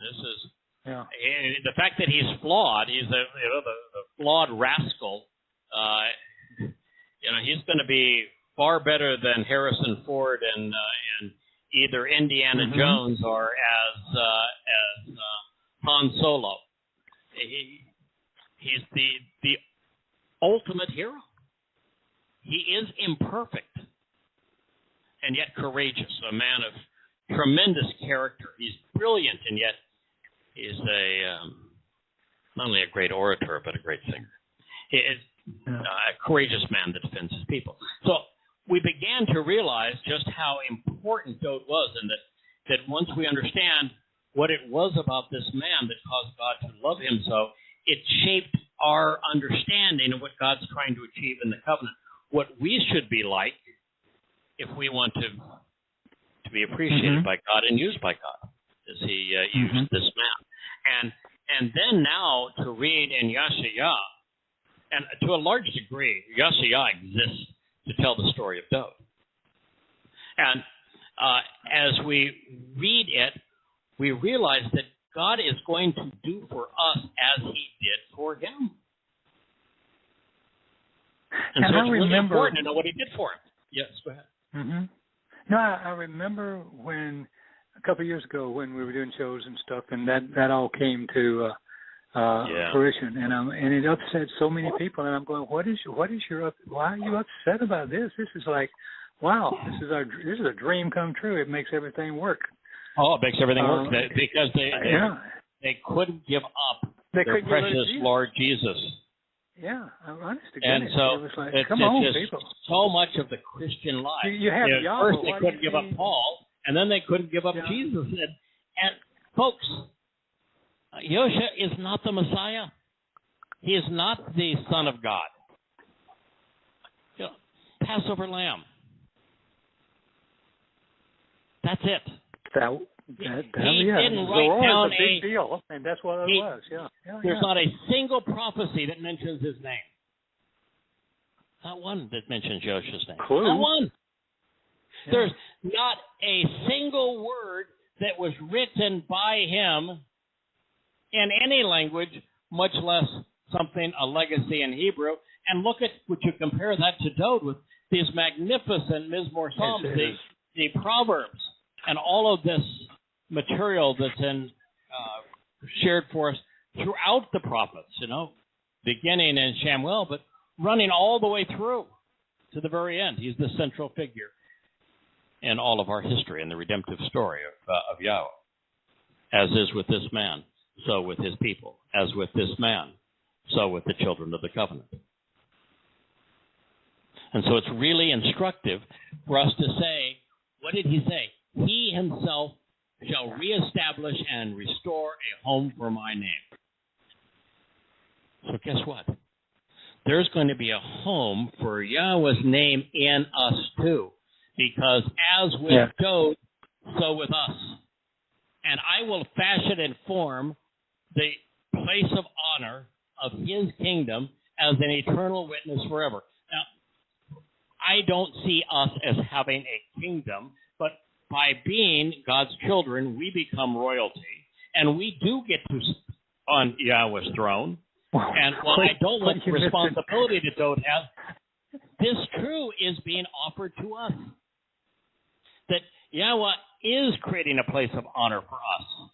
This is the fact that he's flawed. He's the flawed rascal. He's going to be far better than Harrison Ford and either Indiana Jones or as Han Solo. He's the ultimate hero. He is imperfect and yet courageous, a man of tremendous character. He's brilliant, and yet he's not only a great orator, but a great singer. He is a courageous man that defends his people. So we began to realize just how important David was, and that once we understand what it was about this man that caused God to love him so, it shaped our understanding of what God's trying to achieve in the covenant, what we should be like if we want to be appreciated by God and used by God, as he used this man. And then now to read in Yahshua, and to a large degree, Yahshua exists to tell the story of David. And as we read it, we realize that God is going to do for us as he did for him. And so it's really important to know what he did for him. Yes, go ahead. No, I remember when a couple of years ago when we were doing shows and stuff, and that all came to fruition, and it upset so many people. And I'm going, why are you upset about this? This is like, wow, this is a dream come true. It makes everything work. Oh, it makes everything work because they couldn't give up their precious Lord Jesus. Yeah, honest to goodness. And so it was like, come on, people. So much of the Christian life. You have Yahowah. First, they couldn't give up Paul, and then they couldn't give up Jesus. And folks, Yahshua is not the Messiah. He is not the Son of God. Passover lamb. That's it. He didn't write down a big deal, and that's what it was. There's not a single prophecy that mentions his name. Not one that mentions Yahshua's name. Clue. Not one. Yeah. There's not a single word that was written by him in any language, much less a legacy in Hebrew. And look at, would you compare that to David with these magnificent Mizmor Psalms, the Proverbs, and all of this material that's shared for us throughout the prophets, beginning in Shamuel, but running all the way through to the very end. He's the central figure in all of our history and the redemptive story of Yahweh. As is with this man, so with his people. As with this man, so with the children of the covenant. And so it's really instructive for us to say, what did he say? He himself shall reestablish and restore a home for my name. So guess what? There's going to be a home for Yahweh's name in us too. Because as with David, so with us. And I will fashion and form the place of honor of his kingdom as an eternal witness forever. Now, I don't see us as having a kingdom, but by being God's children, we become royalty, and we do get to on Yahweh's throne. And while I don't want the responsibility that David has, this true is being offered to us. That Yahweh is creating a place of honor for us,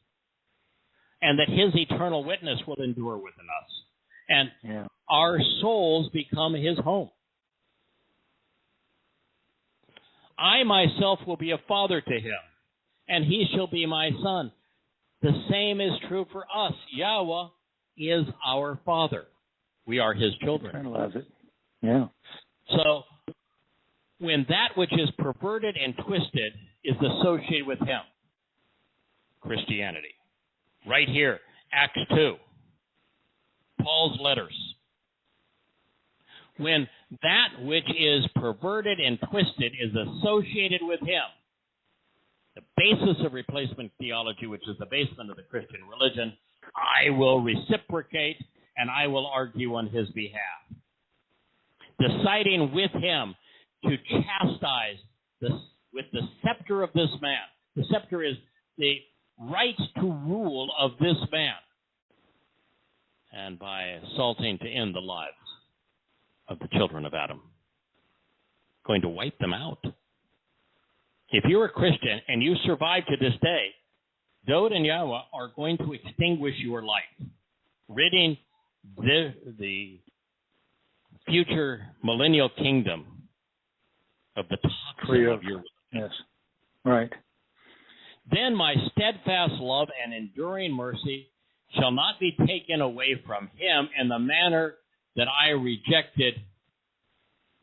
and that his eternal witness will endure within us. And our souls become his home. I myself will be a father to him, and he shall be my son. The same is true for us. Yahweh is our Father. We are his children. Internalize it. Yeah. So when that which is perverted and twisted is associated with him, Christianity. Right here, Acts 2, Paul's letters. When that which is perverted and twisted is associated with him, the basis of replacement theology, which is the basement of the Christian religion, I will reciprocate and I will argue on his behalf. Deciding with him to chastise with the scepter of this man. The scepter is the right to rule of this man. And by assaulting to end the lives of the children of Adam. Going to wipe them out. If you're a Christian and you survive to this day, Dowd and Yahweh are going to extinguish your life, ridding the future millennial kingdom of the toxin of your life. Yes, right. Then my steadfast love and enduring mercy shall not be taken away from him in the manner that I rejected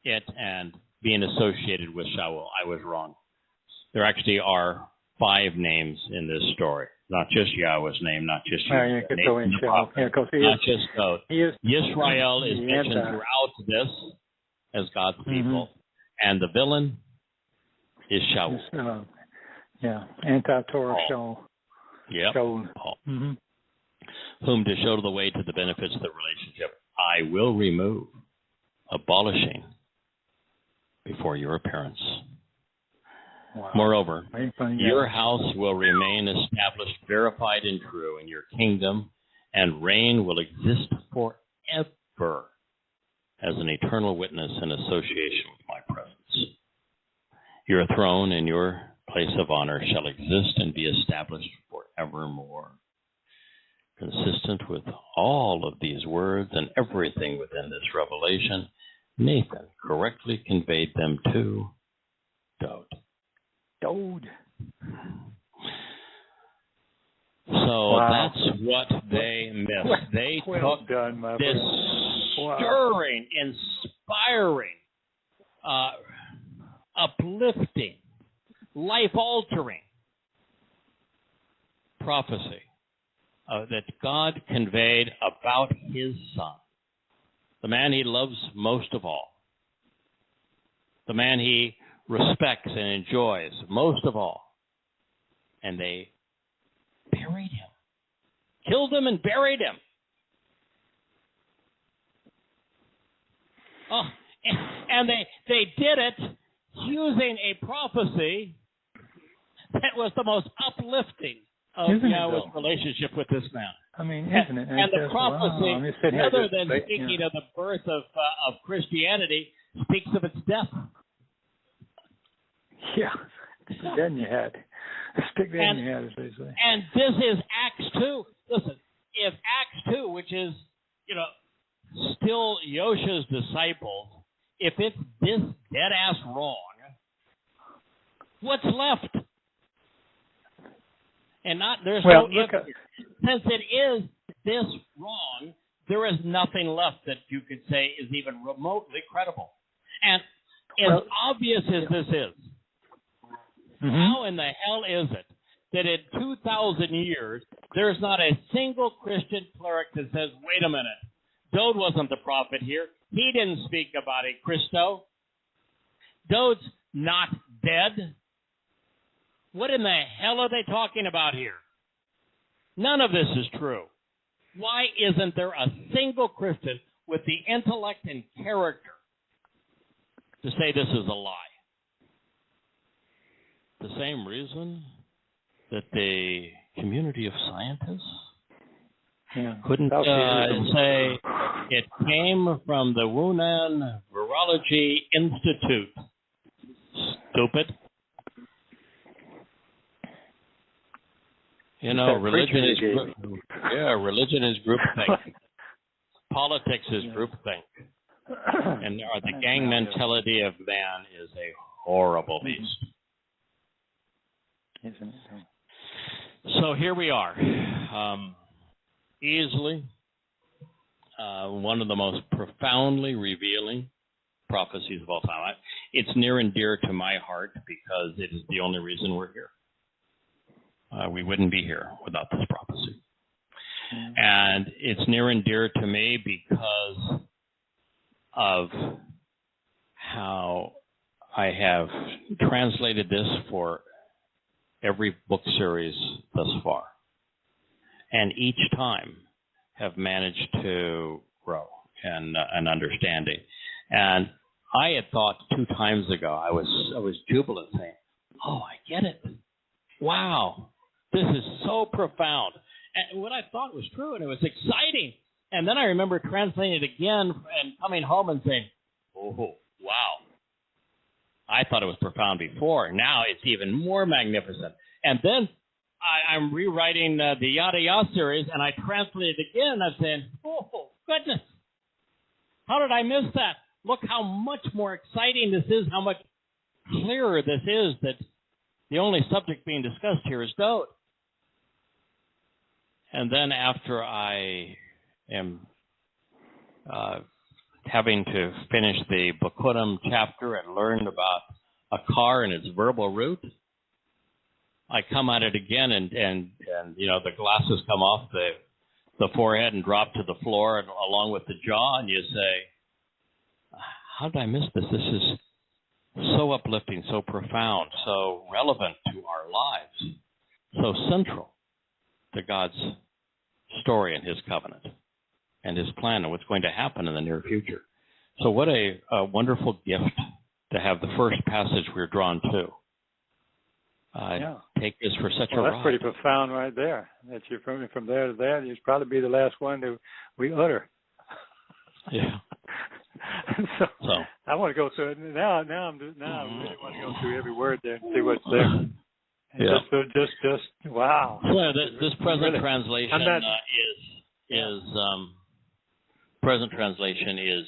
it and being associated with Shaul. I was wrong. There actually are 5 names in this story. Not just Yahweh's name, not just Nathan the prophet, not just Dowd. Yisrael is mentioned throughout this as God's people. And the villain is Shaul. Anti-Torah Shaul. Yep. Paul. Whom to show the way to the benefits of the relationship, I will remove, abolishing before your appearance. Wow. Moreover, your house will remain established, verified, and true, and your kingdom and reign will exist forever as an eternal witness in association with my presence. Your throne and your place of honor shall exist and be established forevermore. Consistent with all of these words and everything within this revelation, Nathan correctly conveyed them to Dowd. So that's what they missed. They took this stirring, inspiring, uplifting, life-altering prophecy that God conveyed about his son, the man he loves most of all, the man he respects and enjoys most of all. And they buried him, killed him and buried him. Oh, and they did it using a prophecy that was the most uplifting of Yahweh's relationship with this man. I mean, isn't it? And the prophecy, rather than speaking of the birth of Christianity, speaks of its death. Yeah, then you had. Stick that in your head, as they say. And this is Acts 2. Listen, if Acts 2, which is, still Yosha's disciples, if it's this dead-ass wrong, what's left? And there's no if. Since it is this wrong, there is nothing left that you could say is even remotely credible. And as obvious as this is, how in the hell is it that in 2,000 years, there's not a single Christian cleric that says, wait a minute, Dowd wasn't the prophet here. He didn't speak about a Christo. Dowd's not dead. What in the hell are they talking about here? None of this is true. Why isn't there a single Christian with the intellect and character to say this is a lie? The same reason that the community of scientists couldn't say it came from the Wuhan Virology Institute. Stupid. Religion is groupthink. Politics is groupthink. And the gang mentality of man is a horrible beast. Isn't it? So here we are. Easily one of the most profoundly revealing prophecies of all time. It's near and dear to my heart because it is the only reason we're here. We wouldn't be here without this prophecy. And it's near and dear to me because of how I have translated this for every book series thus far. And each time have managed to grow in understanding. And I had thought 2 times ago, I was jubilant saying, oh, I get it. Wow, this is so profound. And what I thought was true, and it was exciting. And then I remember translating it again and coming home and saying, oh, wow. I thought it was profound before. Now it's even more magnificent. And then I'm rewriting the Yada Yahweh series, and I translate it again. I'm saying, oh, goodness. How did I miss that? Look how much more exciting this is, how much clearer this is, that the only subject being discussed here is goat. And then after I am having to finish the Bakudim chapter and learn about a car and its verbal root, I come at it again and the glasses come off the forehead and drop to the floor and along with the jaw, and you say, how did I miss this? This is so uplifting, so profound, so relevant to our lives, so central to God's story and his covenant and his plan and what's going to happen in the near future. So what a wonderful gift to have the first passage we're drawn to. Take us for such a ride. That's pretty profound right there. That you're from there to there, you'd probably be the last one that we utter. Yeah. so I want to go through it now. I really want to go through every word there and see what's there. Just wow. Well, this present translation is present translation is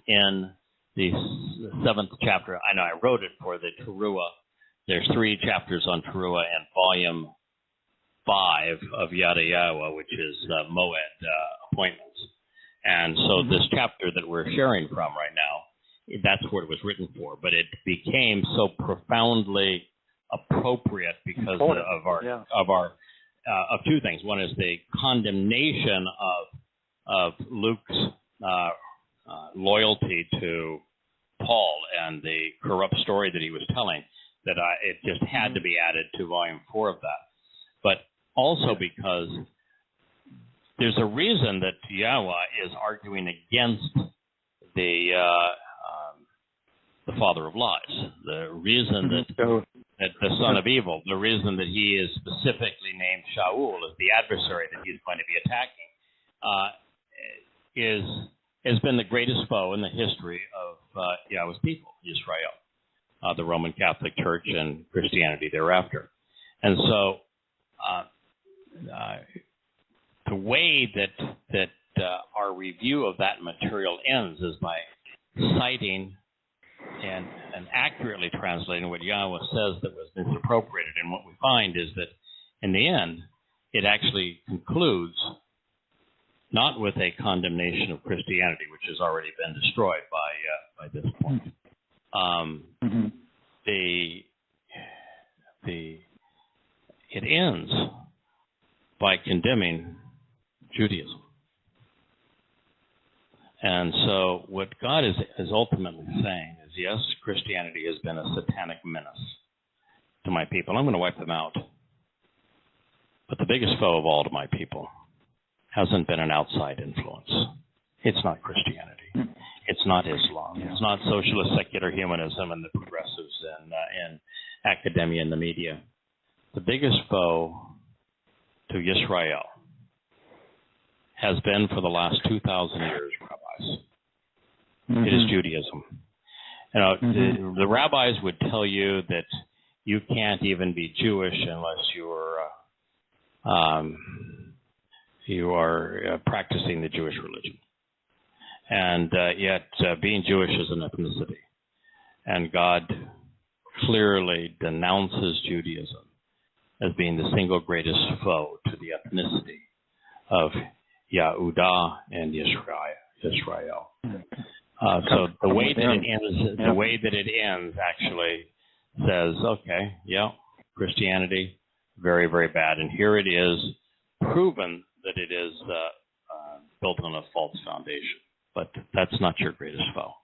in the 7th chapter. I know I wrote it for the Towrah. There's 3 chapters on Towrah and volume 5 of Yada Yahweh, which is Moed appointments. And so this chapter that we're sharing from right now, that's what it was written for. But it became so profoundly appropriate because of 2 things. One is the condemnation of Luke's loyalty to Paul and the corrupt story that he was telling. That it just had to be added to volume 4 of that. But also because there's a reason that Yahweh is arguing against the father of lies. The reason that the son of evil, the reason that he is specifically named Shaul as the adversary that he's going to be attacking, has been the greatest foe in the history of Yahweh's people, Israel. The Roman Catholic Church and Christianity thereafter. And so the way that our review of that material ends is by citing and accurately translating what Yahweh says that was misappropriated. And what we find is that in the end, it actually concludes not with a condemnation of Christianity, which has already been destroyed by this point. It ends by condemning Judaism. And so what God is ultimately saying is, yes, Christianity has been a satanic menace to my people. I'm going to wipe them out. But the biggest foe of all to my people hasn't been an outside influence. It's not Christianity. It's not Islam. It's not socialist secular humanism and the progressives and academia and the media. The biggest foe to Israel has been for the last 2,000 years, rabbis. It is Judaism. You know, the rabbis would tell you that you can't even be Jewish unless you are practicing the Jewish religion. And yet being Jewish is an ethnicity. And God clearly denounces Judaism as being the single greatest foe to the ethnicity of Yehudah and Israel. So the way that it ends actually says, okay, yeah, Christianity, very, very bad. And here it is, proven that it is built on a false foundation. But that's not your greatest foe.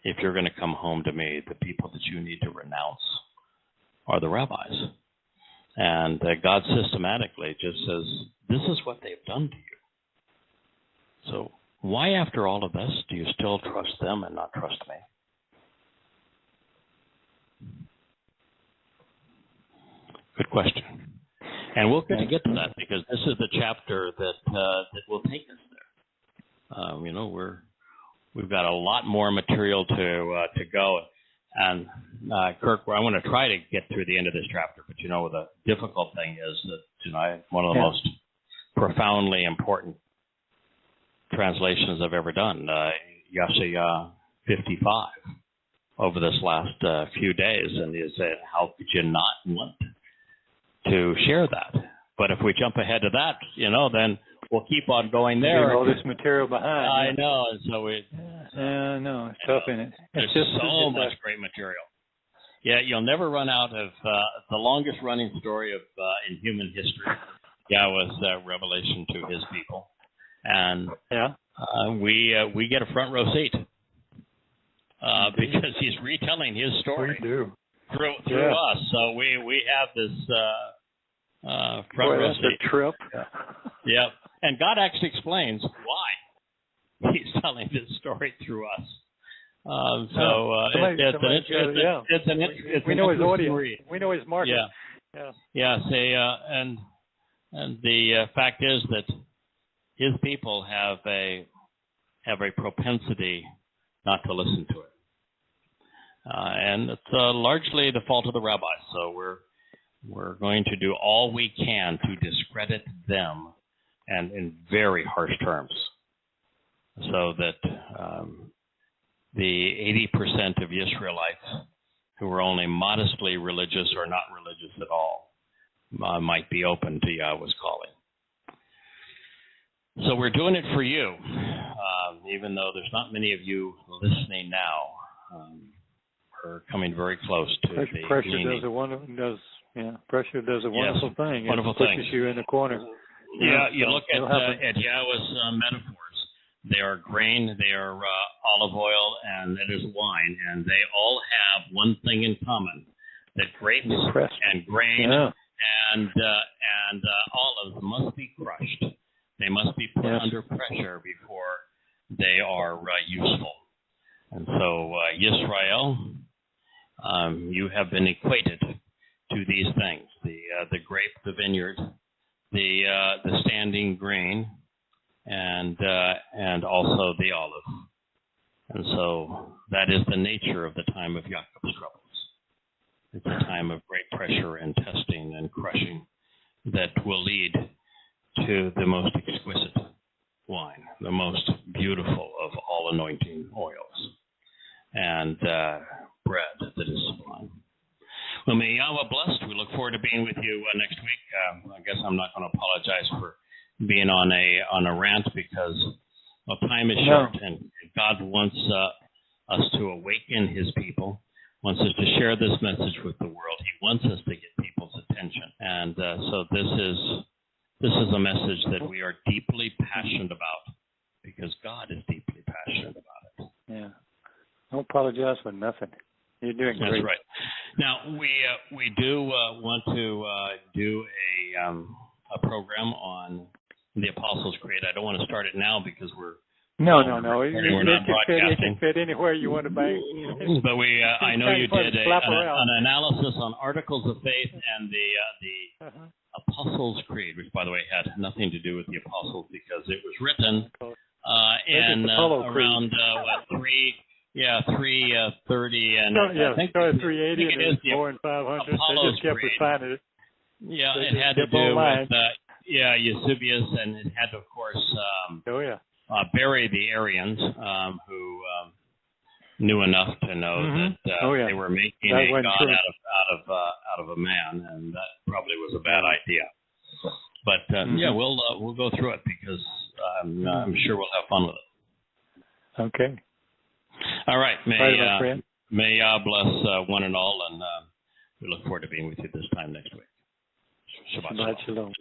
If you're going to come home to me, the people that you need to renounce are the rabbis. And God systematically just says, this is what they've done to you. So why, after all of this, do you still trust them and not trust me? Good question. And we'll get to that because this is the chapter that will take us there. We've got a lot more material to go. And Kirk, I want to try to get through the end of this chapter, but the difficult thing is that one of the most profoundly important translations I've ever done, Yeshaya 55, over this last few days, and he said, how could you not want to share that? But if we jump ahead to that, then we'll keep on going there. All this material behind. I know, and so it's tough in it. There's so much great material. Yeah, you'll never run out of the longest running story of in human history. Yahweh's revelation to his people, and we get a front row seat because he's retelling his story through us. So we have this front row seat. A trip. Yeah, and God actually explains why he's telling this story through us. We know his audience. We know his market. And the fact is that his people have a propensity not to listen to it, and it's largely the fault of the rabbis. So we're going to do all we can to discredit them, and in very harsh terms, so that the 80% of Israelites who are only modestly religious or not religious at all might be open to Yahweh's calling. So we're doing it for you, even though there's not many of you listening now. We're coming very close to the pressure does a wonderful thing. Wonderful it pushes you in the corner. You look at Yahweh's metaphors. They are grain, they are olive oil, and it is wine, and they all have one thing in common: that grapes and grain and olives must be crushed. They must be put under pressure before they are useful. And so, Yisrael, you have been equated to these things: the grape, the vineyard, the standing grain, and also the olive. And so that is the nature of the time of Jacob's troubles. It's a time of great pressure and testing and crushing that will lead to the most exquisite wine, the most beautiful of all anointing oils, and bread that is sublime. Well, may Yahweh bless. We look forward to being with you next week. I guess I'm not going to apologize for being on a rant because time is short, and God wants us to awaken his people, wants us to share this message with the world. He wants us to get people's attention. And so this is a message that we are deeply passionate about because God is deeply passionate about it. Yeah. Don't apologize for nothing. You're doing great. That's right. Now, we do want to do a program on the Apostles' Creed. I don't want to start it now because we're not broadcasting. It can fit anywhere you want to bang. But I know you did an analysis on Articles of Faith and the Apostles' Creed, which, by the way, had nothing to do with the Apostles because it was written in around 330 and I think 380 and 4 and 500. They just kept refining it. Yeah, it had to do with Eusebius, and it had to, of course, bury the Arians knew enough to know that they were making a god out of a man, and that probably was a bad idea. But we'll go through it because I'm sure we'll have fun with it. Okay. All right. May Yah bless one and all, and we look forward to being with you this time next week. Shabbat shalom.